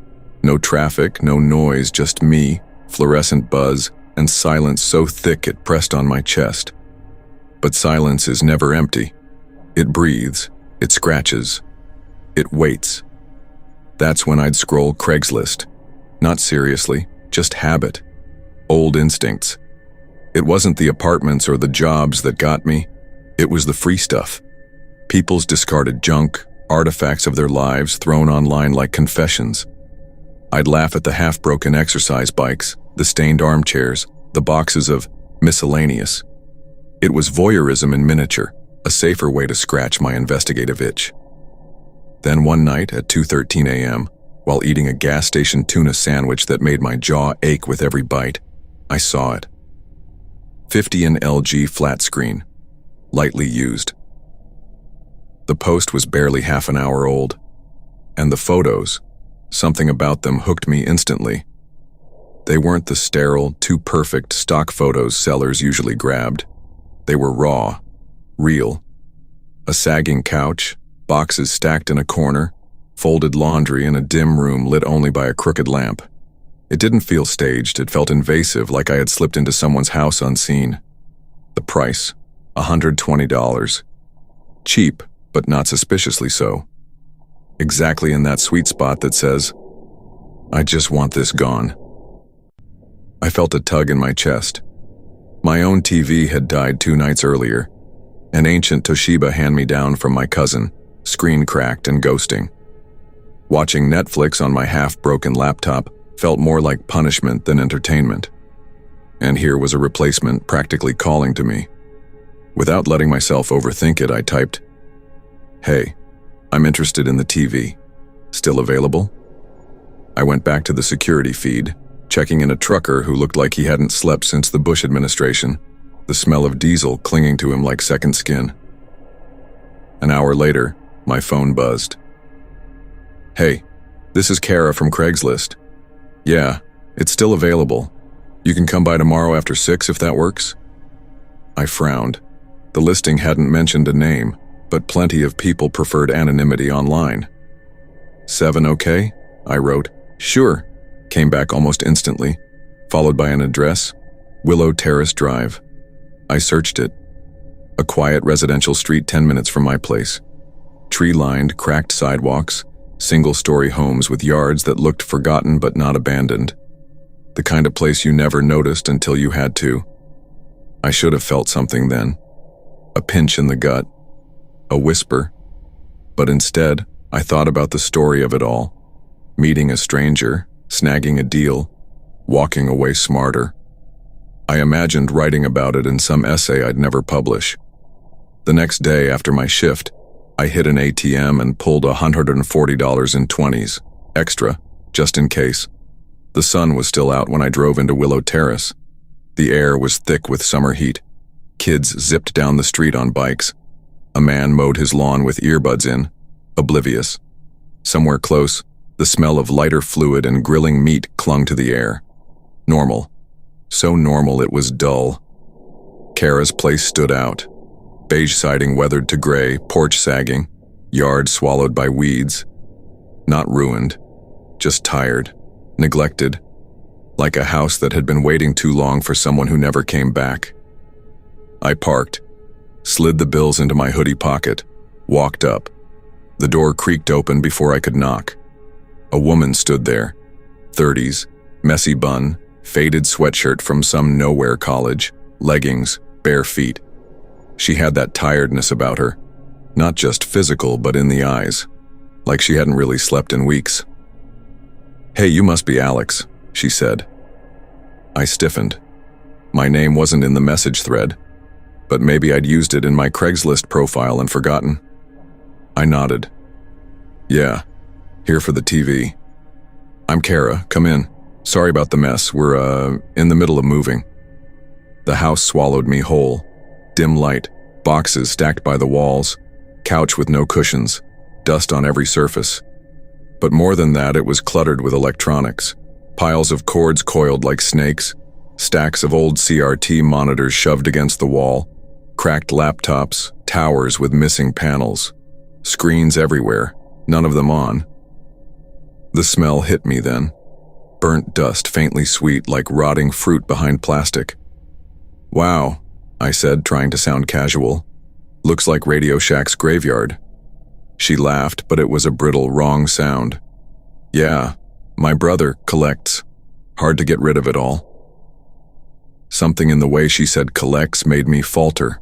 No traffic, no noise, just me, fluorescent buzz, and silence so thick it pressed on my chest. But silence is never empty. It breathes, it scratches, it waits. That's when I'd scroll Craigslist. Not seriously, just habit. Old instincts. It wasn't the apartments or the jobs that got me. It was the free stuff. People's discarded junk, artifacts of their lives thrown online like confessions. I'd laugh at the half-broken exercise bikes, the stained armchairs, the boxes of miscellaneous. It was voyeurism in miniature, a safer way to scratch my investigative itch. Then one night at 2:13 a.m., while eating a gas station tuna sandwich that made my jaw ache with every bite, I saw it. 50-inch LG flat screen, lightly used. The post was barely half an hour old, and the photos, something about them hooked me instantly. They weren't the sterile, too perfect stock photos sellers usually grabbed. They were raw, real. A sagging couch, boxes stacked in a corner, folded laundry in a dim room lit only by a crooked lamp. It didn't feel staged, it felt invasive, like I had slipped into someone's house unseen. The price, $120. Cheap, but not suspiciously so. Exactly in that sweet spot that says, I just want this gone. I felt a tug in my chest. My own TV had died 2 nights earlier, an ancient Toshiba hand-me-down from my cousin, screen cracked and ghosting. Watching Netflix on my half-broken laptop felt more like punishment than entertainment. And here was a replacement practically calling to me. Without letting myself overthink it, I typed, "Hey, I'm interested in the TV. Still available?" I went back to the security feed, checking in a trucker who looked like he hadn't slept since the Bush administration, the smell of diesel clinging to him like second skin. An hour later, my phone buzzed. "Hey, this is Kara from Craigslist. Yeah, it's still available. You can come by tomorrow after 6 if that works." I frowned. The listing hadn't mentioned a name, but plenty of people preferred anonymity online. 7 okay? I wrote. "Sure," came back almost instantly, followed by an address, Willow Terrace Drive. I searched it. A quiet residential street 10 minutes from my place. Tree-lined, cracked sidewalks, single-story homes with yards that looked forgotten but not abandoned. The kind of place you never noticed until you had to. I should have felt something then. A pinch in the gut. A whisper. But instead, I thought about the story of it all. Meeting a stranger, snagging a deal, walking away smarter. I imagined writing about it in some essay I'd never publish. The next day after my shift, I hit an ATM and pulled $140 in 20s, extra, just in case. The sun was still out when I drove into Willow Terrace. The air was thick with summer heat. Kids zipped down the street on bikes. A man mowed his lawn with earbuds in, oblivious. Somewhere close, the smell of lighter fluid and grilling meat clung to the air. Normal. So normal it was dull. Kara's place stood out. Beige siding weathered to gray, porch sagging, yard swallowed by weeds. Not ruined, just tired, neglected, like a house that had been waiting too long for someone who never came back. I parked, slid the bills into my hoodie pocket, walked up. The door creaked open before I could knock. A woman stood there, 30s, messy bun, faded sweatshirt from some nowhere college, leggings, bare feet. She had that tiredness about her, not just physical but in the eyes, like she hadn't really slept in weeks. "Hey, you must be Alex," she said. I stiffened. My name wasn't in the message thread, but maybe I'd used it in my Craigslist profile and forgotten. I nodded. "Yeah, here for the TV." "I'm Kara, come in. Sorry about the mess, we're, in the middle of moving." The house swallowed me whole. Dim light, boxes stacked by the walls, couch with no cushions, dust on every surface. But more than that, it was cluttered with electronics. Piles of cords coiled like snakes, stacks of old CRT monitors shoved against the wall, cracked laptops, towers with missing panels, screens everywhere, none of them on. The smell hit me then. Burnt dust faintly sweet like rotting fruit behind plastic. "Wow," I said, trying to sound casual. "Looks like Radio Shack's graveyard." She laughed, but it was a brittle, wrong sound. "Yeah, my brother collects. Hard to get rid of it all." Something in the way she said collects made me falter.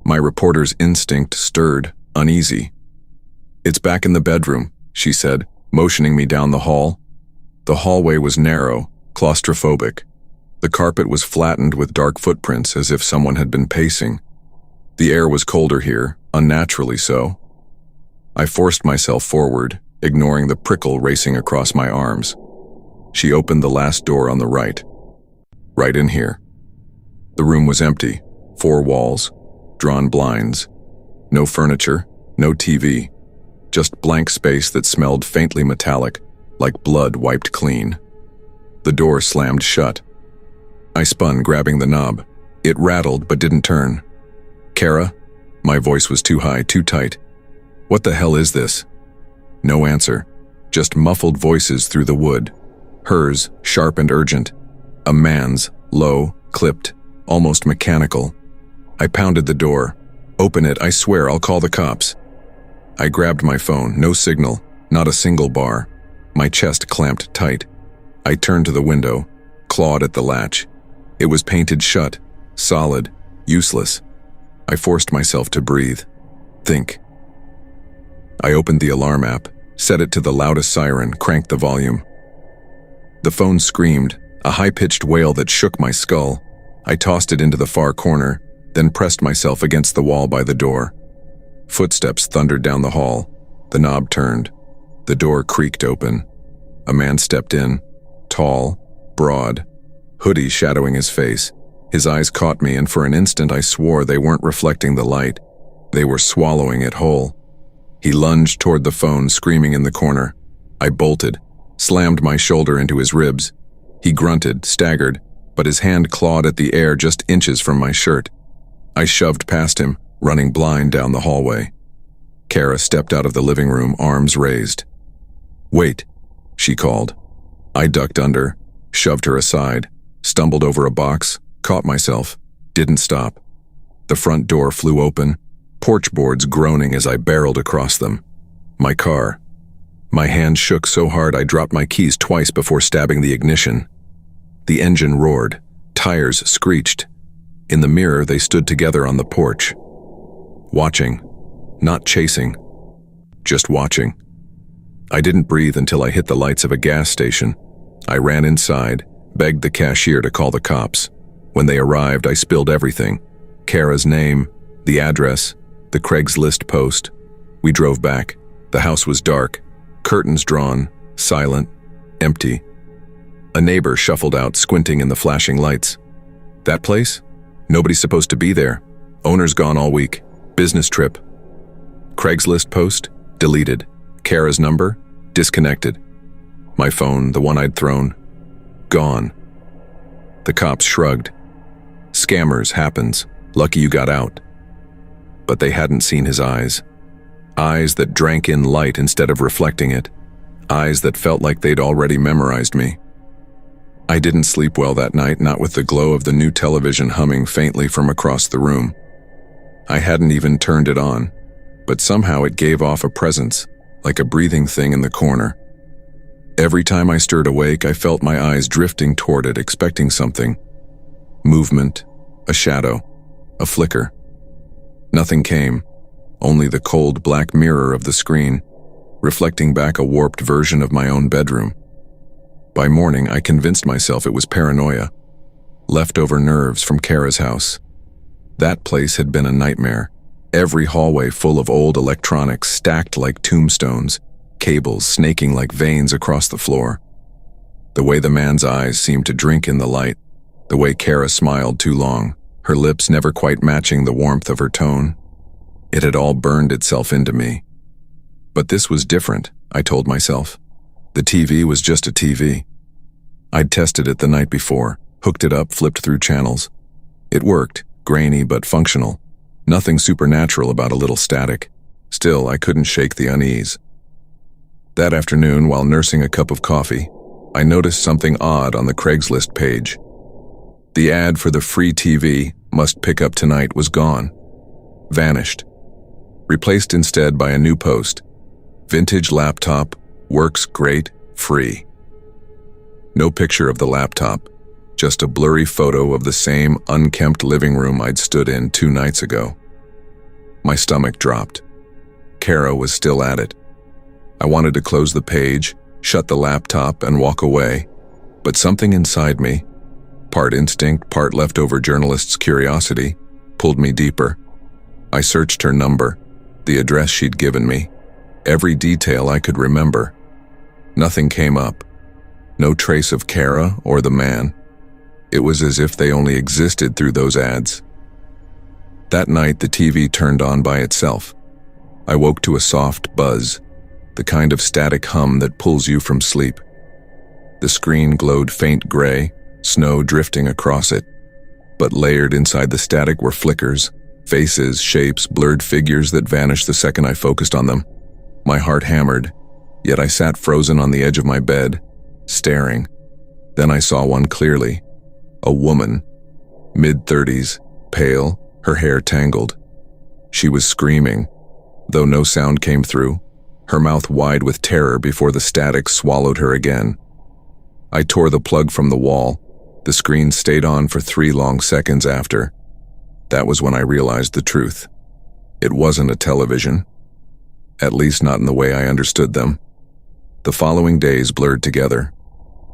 My reporter's instinct stirred, uneasy. "It's back in the bedroom," she said, motioning me down the hall. The hallway was narrow, claustrophobic. The carpet was flattened with dark footprints as if someone had been pacing. The air was colder here, unnaturally so. I forced myself forward, ignoring the prickle racing across my arms. She opened the last door on the right. Right in here. The room was empty, 4 walls, drawn blinds. No furniture, no TV. Just blank space that smelled faintly metallic, like blood wiped clean. The door slammed shut. I spun, grabbing the knob. It rattled but didn't turn. "Kara?" My voice was too high, too tight. "What the hell is this?" No answer, just muffled voices through the wood. Hers, sharp and urgent. A man's, low, clipped, almost mechanical. I pounded the door. "Open it, I swear I'll call the cops." I grabbed my phone, no signal, not a single bar. My chest clamped tight. I turned to the window, clawed at the latch. It was painted shut, solid, useless. I forced myself to breathe, think. I opened the alarm app, set it to the loudest siren, cranked the volume. The phone screamed, a high-pitched wail that shook my skull. I tossed it into the far corner, then pressed myself against the wall by the door. Footsteps thundered down the hall. The knob turned. The door creaked open. A man stepped in, tall, broad, hoodie shadowing his face. His eyes caught me, and for an instant I swore they weren't reflecting the light. They were swallowing it whole. He lunged toward the phone, screaming in the corner. I bolted, slammed my shoulder into his ribs. He grunted, staggered, but his hand clawed at the air just inches from my shirt. I shoved past him, running blind down the hallway. Kara stepped out of the living room, arms raised. "Wait," she called. I ducked under, shoved her aside, stumbled over a box, caught myself, didn't stop. The front door flew open, porch boards groaning as I barreled across them. My car. My hand shook so hard I dropped my keys twice before stabbing the ignition. The engine roared, tires screeched. In the mirror, they stood together on the porch. Watching, not chasing, just watching. I didn't breathe until I hit the lights of a gas station. I ran inside, begged the cashier to call the cops. When they arrived, I spilled everything. Kara's name, the address, the Craigslist post. We drove back. The house was dark, curtains drawn, silent, empty. A neighbor shuffled out, squinting in the flashing lights. "That place? Nobody's supposed to be there. Owner's gone all week. Business trip." Craigslist post? Deleted. Kara's number? Disconnected. My phone, the one I'd thrown? Gone. The cops shrugged. "Scammers, happens. Lucky you got out." But they hadn't seen his eyes. Eyes that drank in light instead of reflecting it. Eyes that felt like they'd already memorized me. I didn't sleep well that night, not with the glow of the new television humming faintly from across the room. I hadn't even turned it on, but somehow it gave off a presence, like a breathing thing in the corner. Every time I stirred awake, I felt my eyes drifting toward it, expecting something. Movement, a shadow, a flicker. Nothing came, only the cold black mirror of the screen, reflecting back a warped version of my own bedroom. By morning, I convinced myself it was paranoia, leftover nerves from Kara's house. That place had been a nightmare, every hallway full of old electronics stacked like tombstones, cables snaking like veins across the floor. The way the man's eyes seemed to drink in the light, the way Kara smiled too long, her lips never quite matching the warmth of her tone. It had all burned itself into me. But this was different, I told myself. The TV was just a TV. I'd tested it the night before, hooked it up, flipped through channels. It worked, grainy but functional. Nothing supernatural about a little static. Still, I couldn't shake the unease. That afternoon, while nursing a cup of coffee, I noticed something odd on the Craigslist page. The ad for the free TV, must pick up tonight, was gone. Vanished. Replaced instead by a new post. Vintage laptop, works great, free. No picture of the laptop, just a blurry photo of the same unkempt living room I'd stood in 2 nights ago. My stomach dropped. Kara was still at it. I wanted to close the page, shut the laptop, and walk away, but something inside me, part instinct, part leftover journalist's curiosity, pulled me deeper. I searched her number, the address she'd given me, every detail I could remember. Nothing came up. No trace of Kara or the man. It was as if they only existed through those ads. That night, the TV turned on by itself. I woke to a soft buzz, the kind of static hum that pulls you from sleep. The screen glowed faint gray, snow drifting across it. But layered inside the static were flickers, faces, shapes, blurred figures that vanished the second I focused on them. My heart hammered, yet I sat frozen on the edge of my bed, staring. Then I saw one clearly. A woman, mid-30s, pale, her hair tangled. She was screaming, though no sound came through, her mouth wide with terror before the static swallowed her again. I tore the plug from the wall. The screen stayed on for 3 long seconds after. That was when I realized the truth. It wasn't a television. At least not in the way I understood them. The following days blurred together.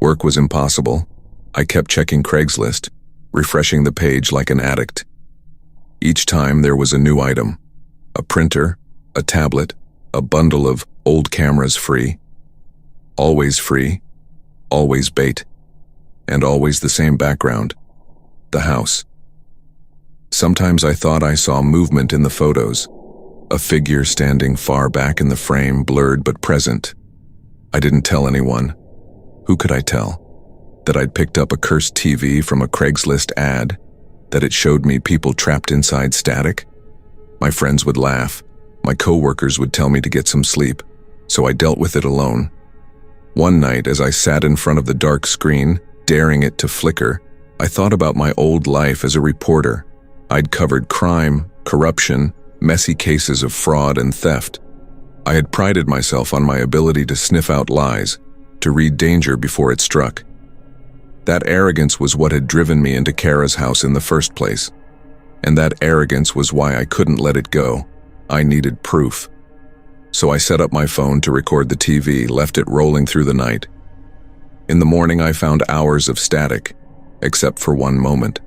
Work was impossible. I kept checking Craigslist, refreshing the page like an addict. Each time there was a new item. A printer, a tablet, a bundle of old cameras free. Always free, always bait, and always the same background. The house. Sometimes I thought I saw movement in the photos. A figure standing far back in the frame, blurred but present. I didn't tell anyone. Who could I tell? That I'd picked up a cursed TV from a Craigslist ad? That it showed me people trapped inside static? My friends would laugh. My coworkers would tell me to get some sleep, so I dealt with it alone. One night, as I sat in front of the dark screen, daring it to flicker, I thought about my old life as a reporter. I'd covered crime, corruption, messy cases of fraud and theft. I had prided myself on my ability to sniff out lies, to read danger before it struck. That arrogance was what had driven me into Kara's house in the first place. And that arrogance was why I couldn't let it go. I needed proof. So I set up my phone to record the TV, left it rolling through the night. In the morning I found hours of static, except for one moment.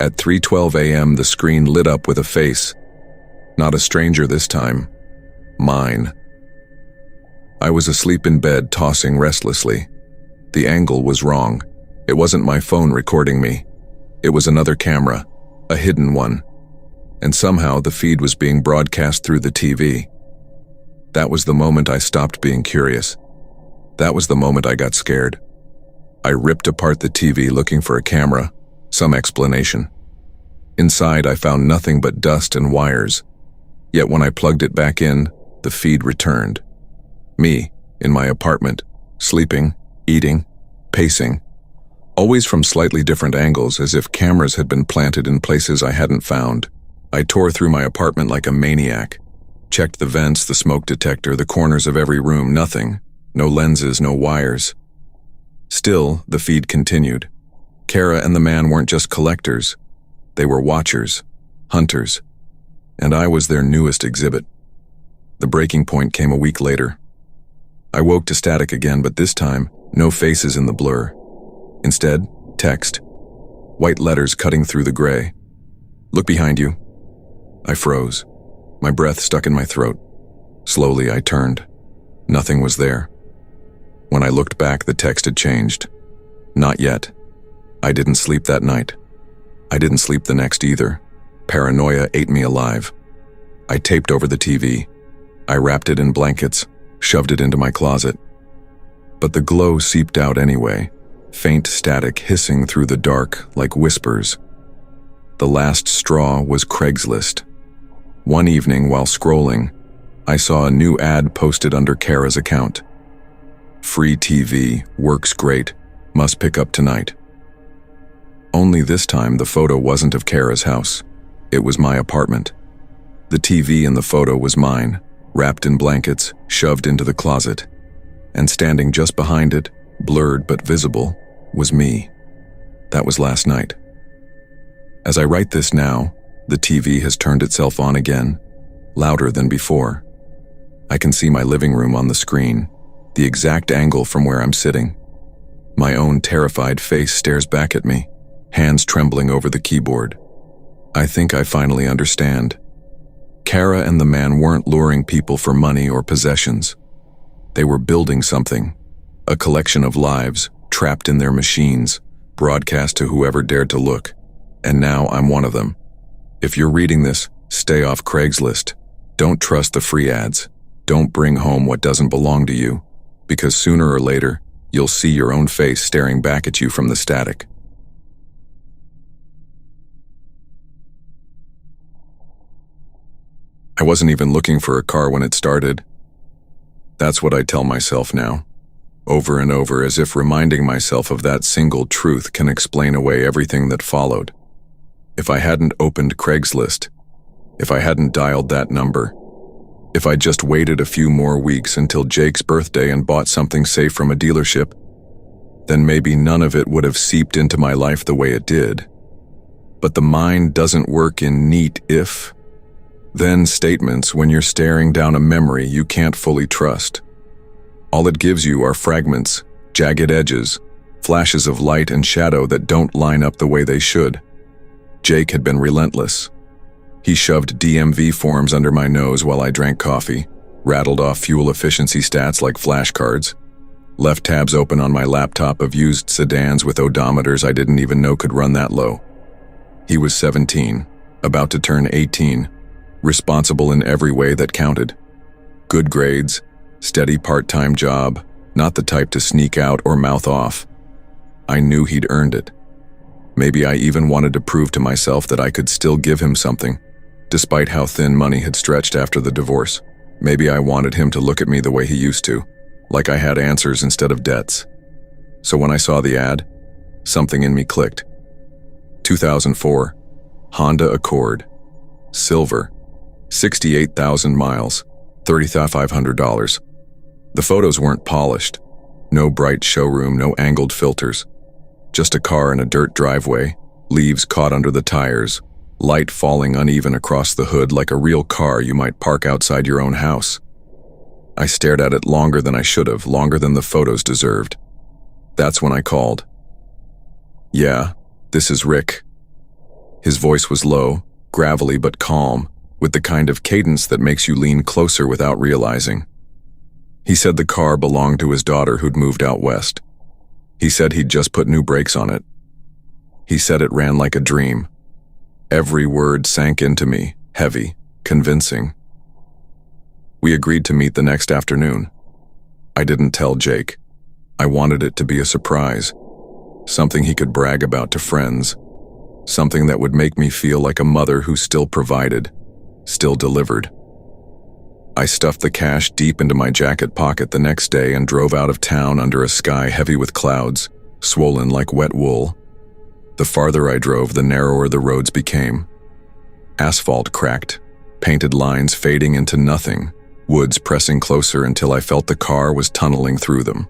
At 3:12 a.m. the screen lit up with a face. Not a stranger this time. Mine. I was asleep in bed, tossing restlessly. The angle was wrong. It wasn't my phone recording me. It was another camera, a hidden one. And somehow the feed was being broadcast through the TV. That was the moment I stopped being curious. That was the moment I got scared. I ripped apart the TV looking for a camera, some explanation. Inside I found nothing but dust and wires. Yet when I plugged it back in, the feed returned. Me, in my apartment, sleeping, eating, pacing. Always from slightly different angles, as if cameras had been planted in places I hadn't found. I tore through my apartment like a maniac. Checked the vents, the smoke detector, the corners of every room, nothing. No lenses, no wires. Still, the feed continued. Kara and the man weren't just collectors. They were watchers, hunters. And I was their newest exhibit. The breaking point came a week later. I woke to static again, but this time, no faces in the blur. Instead, text. White letters cutting through the gray. Look behind you. I froze. My breath stuck in my throat. Slowly, I turned. Nothing was there. When I looked back, the text had changed. Not yet. I didn't sleep that night. I didn't sleep the next either. Paranoia ate me alive. I taped over the TV. I wrapped it in blankets, shoved it into my closet. But the glow seeped out anyway, faint static hissing through the dark like whispers. The last straw was Craigslist. One evening while scrolling, I saw a new ad posted under Kara's account. Free TV, works great, must pick up tonight. Only this time the photo wasn't of Kara's house. It was my apartment. The TV in the photo was mine, wrapped in blankets, shoved into the closet. And standing just behind it, blurred but visible, was me. That was last night. As I write this now, the TV has turned itself on again, louder than before. I can see my living room on the screen, the exact angle from where I'm sitting. My own terrified face stares back at me, hands trembling over the keyboard. I think I finally understand. Kara and the man weren't luring people for money or possessions. They were building something, a collection of lives trapped in their machines, broadcast to whoever dared to look. And now I'm one of them. If you're reading this, stay off Craigslist. Don't trust the free ads. Don't bring home what doesn't belong to you, because sooner or later, you'll see your own face staring back at you from the static. I wasn't even looking for a car when it started. That's what I tell myself now, over and over, as if reminding myself of that single truth can explain away everything that followed. If I hadn't opened Craigslist, if I hadn't dialed that number, If I just waited a few more weeks until Jake's birthday and bought something safe from a dealership, then maybe none of it would have seeped into my life the way it did. But the mind doesn't work in neat if, then statements when you're staring down a memory you can't fully trust. All it gives you are fragments, jagged edges, flashes of light and shadow that don't line up the way they should. Jake had been relentless. He shoved DMV forms under my nose while I drank coffee, rattled off fuel efficiency stats like flashcards, left tabs open on my laptop of used sedans with odometers I didn't even know could run that low. He was 17, about to turn 18, responsible in every way that counted. Good grades, steady part-time job, not the type to sneak out or mouth off. I knew he'd earned it. Maybe I even wanted to prove to myself that I could still give him something, despite how thin money had stretched after the divorce. Maybe I wanted him to look at me the way he used to, like I had answers instead of debts. So when I saw the ad, something in me clicked. 2004, Honda Accord, silver, 68,000 miles, $30,500. The photos weren't polished. No bright showroom, no angled filters. Just a car in a dirt driveway, leaves caught under the tires, light falling uneven across the hood like a real car you might park outside your own house. I stared at it longer than I should have, longer than the photos deserved. That's when I called. "Yeah, this is Rick." His voice was low, gravelly but calm, with the kind of cadence that makes you lean closer without realizing. He said the car belonged to his daughter who'd moved out west. He said he'd just put new brakes on it. He said it ran like a dream. Every word sank into me, heavy, convincing. We agreed to meet the next afternoon. I didn't tell Jake. I wanted it to be a surprise, something he could brag about to friends, something that would make me feel like a mother who still provided, still delivered. I stuffed the cash deep into my jacket pocket the next day and drove out of town under a sky heavy with clouds, swollen like wet wool. The farther I drove, the narrower the roads became. Asphalt cracked, painted lines fading into nothing, woods pressing closer until I felt the car was tunneling through them.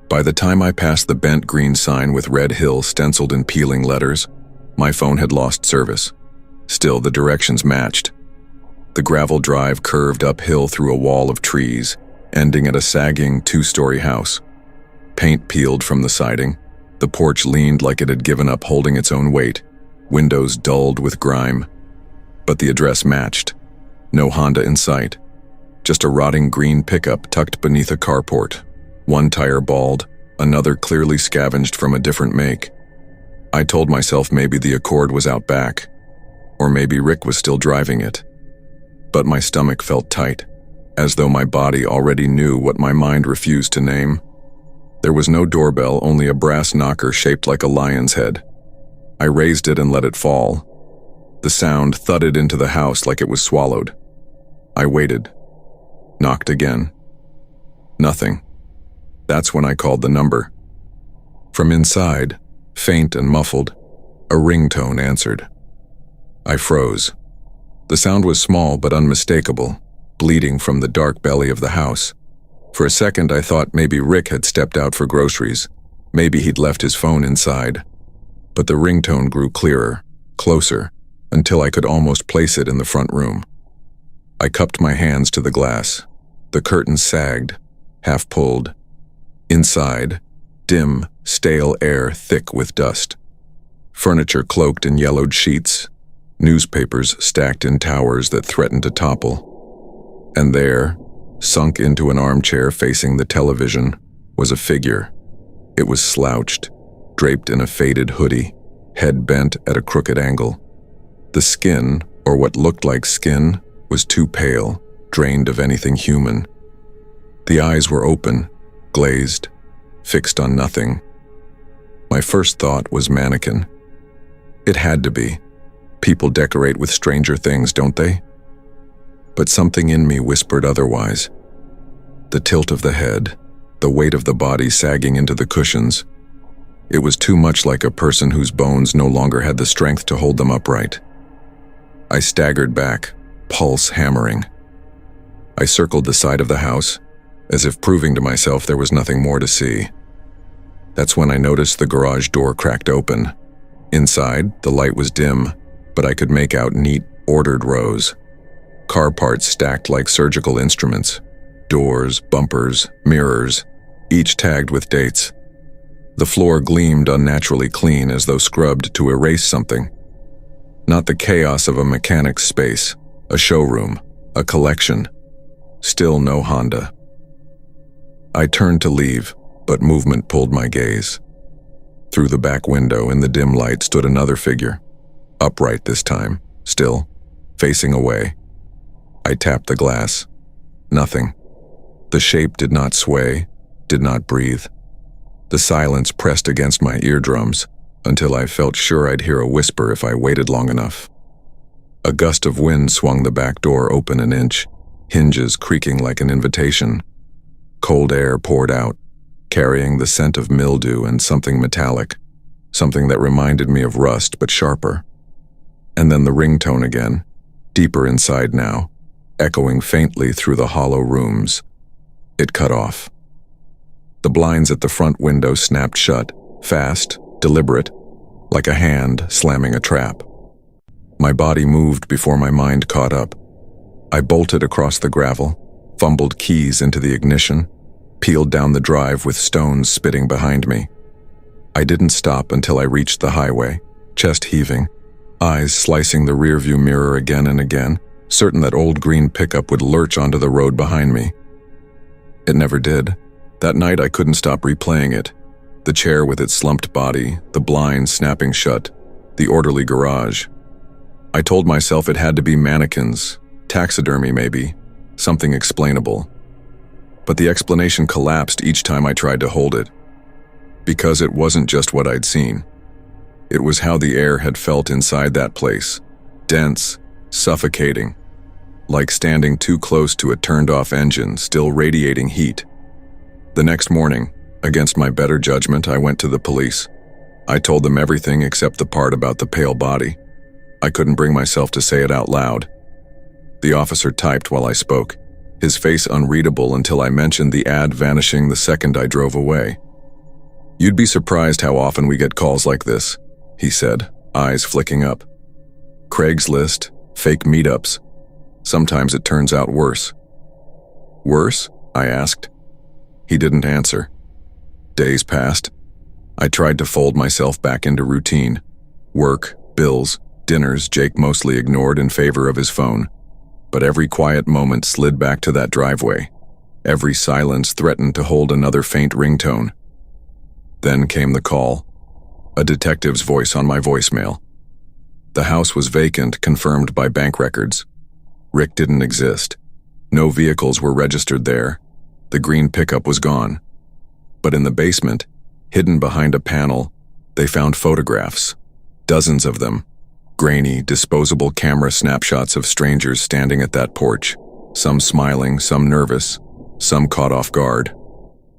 By the time I passed the bent green sign with Red Hill stenciled in peeling letters, my phone had lost service. Still, the directions matched. The gravel drive curved uphill through a wall of trees, ending at a sagging two-story house. Paint peeled from the siding. The porch leaned like it had given up holding its own weight, windows dulled with grime. But the address matched. No Honda in sight. Just a rotting green pickup tucked beneath a carport. One tire bald, another clearly scavenged from a different make. I told myself maybe the Accord was out back, or maybe Rick was still driving it. But my stomach felt tight, as though my body already knew what my mind refused to name. There was no doorbell, only a brass knocker shaped like a lion's head. I raised it and let it fall. The sound thudded into the house like it was swallowed. I waited. Knocked again. Nothing. That's when I called the number. From inside, faint and muffled, a ringtone answered. I froze. The sound was small but unmistakable, bleeding from the dark belly of the house. For a second I thought maybe Rick had stepped out for groceries. Maybe he'd left his phone inside. But the ringtone grew clearer, closer, until I could almost place it in the front room. I cupped my hands to the glass. The curtains sagged, half pulled. Inside, dim, stale air thick with dust. Furniture cloaked in yellowed sheets. Newspapers stacked in towers that threatened to topple. And there, sunk into an armchair facing the television, was a figure. It was slouched, draped in a faded hoodie, head bent at a crooked angle. The skin, or what looked like skin, was too pale, drained of anything human. The eyes were open, glazed, fixed on nothing. My first thought was mannequin. It had to be. People decorate with stranger things, don't they? But something in me whispered otherwise. The tilt of the head, the weight of the body sagging into the cushions. It was too much like a person whose bones no longer had the strength to hold them upright. I staggered back, pulse hammering. I circled the side of the house, as if proving to myself there was nothing more to see. That's when I noticed the garage door cracked open. Inside, the light was dim, but I could make out neat, ordered rows. Car parts stacked like surgical instruments. Doors, bumpers, mirrors, each tagged with dates. The floor gleamed unnaturally clean, as though scrubbed to erase something. Not the chaos of a mechanic's space, a showroom, a collection. Still no Honda. I turned to leave, but movement pulled my gaze. Through the back window in the dim light stood another figure, upright this time, still, facing away. I tapped the glass. Nothing. The shape did not sway, did not breathe. The silence pressed against my eardrums until I felt sure I'd hear a whisper if I waited long enough. A gust of wind swung the back door open an inch, hinges creaking like an invitation. Cold air poured out, carrying the scent of mildew and something metallic, something that reminded me of rust but sharper. And then the ringtone again, deeper inside now, echoing faintly through the hollow rooms. It cut off. The blinds at the front window snapped shut, fast, deliberate, like a hand slamming a trap. My body moved before my mind caught up. I bolted across the gravel, fumbled keys into the ignition, peeled down the drive with stones spitting behind me. I didn't stop until I reached the highway, chest heaving, eyes slicing the rearview mirror again and again, certain that old green pickup would lurch onto the road behind me. It never did. That night I couldn't stop replaying it. The chair with its slumped body, the blinds snapping shut, the orderly garage. I told myself it had to be mannequins, taxidermy maybe, something explainable. But the explanation collapsed each time I tried to hold it. Because it wasn't just what I'd seen. It was how the air had felt inside that place. Dense, suffocating. Like standing too close to a turned-off engine, still radiating heat. The next morning, against my better judgment, I went to the police. I told them everything except the part about the pale body. I couldn't bring myself to say it out loud. The officer typed while I spoke, his face unreadable until I mentioned the ad vanishing the second I drove away. "You'd be surprised how often we get calls like this," he said, eyes flicking up. "Craigslist, fake meetups. Sometimes it turns out worse." "Worse?" I asked. He didn't answer. Days passed. I tried to fold myself back into routine. Work, bills, dinners Jake mostly ignored in favor of his phone. But every quiet moment slid back to that driveway. Every silence threatened to hold another faint ringtone. Then came the call. A detective's voice on my voicemail. The house was vacant, confirmed by bank records. Rick didn't exist. No vehicles were registered there. The green pickup was gone. But in the basement, hidden behind a panel, they found photographs. Dozens of them. Grainy, disposable camera snapshots of strangers standing at that porch. Some smiling, some nervous, some caught off guard.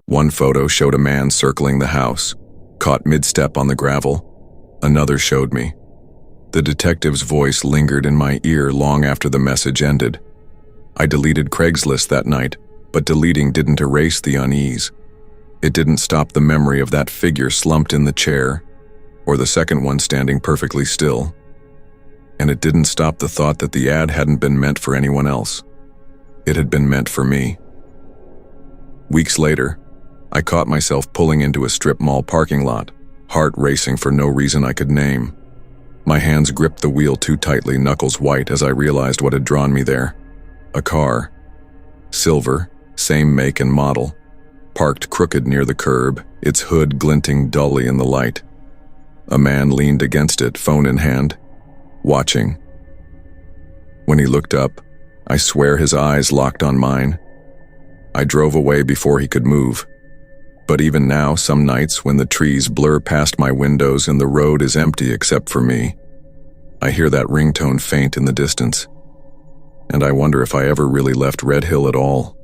One photo showed a man circling the house, caught mid-step on the gravel. Another showed me. The detective's voice lingered in my ear long after the message ended. I deleted Craigslist that night, but deleting didn't erase the unease. It didn't stop the memory of that figure slumped in the chair, or the second one standing perfectly still. And it didn't stop the thought that the ad hadn't been meant for anyone else. It had been meant for me. Weeks later, I caught myself pulling into a strip mall parking lot, heart racing for no reason I could name. My hands gripped the wheel too tightly, knuckles white, as I realized what had drawn me there. A car. Silver, same make and model. Parked crooked near the curb, its hood glinting dully in the light. A man leaned against it, phone in hand, watching. When he looked up, I swear his eyes locked on mine. I drove away before he could move. But even now, some nights when the trees blur past my windows and the road is empty except for me, I hear that ringtone faint in the distance. And I wonder if I ever really left Red Hill at all.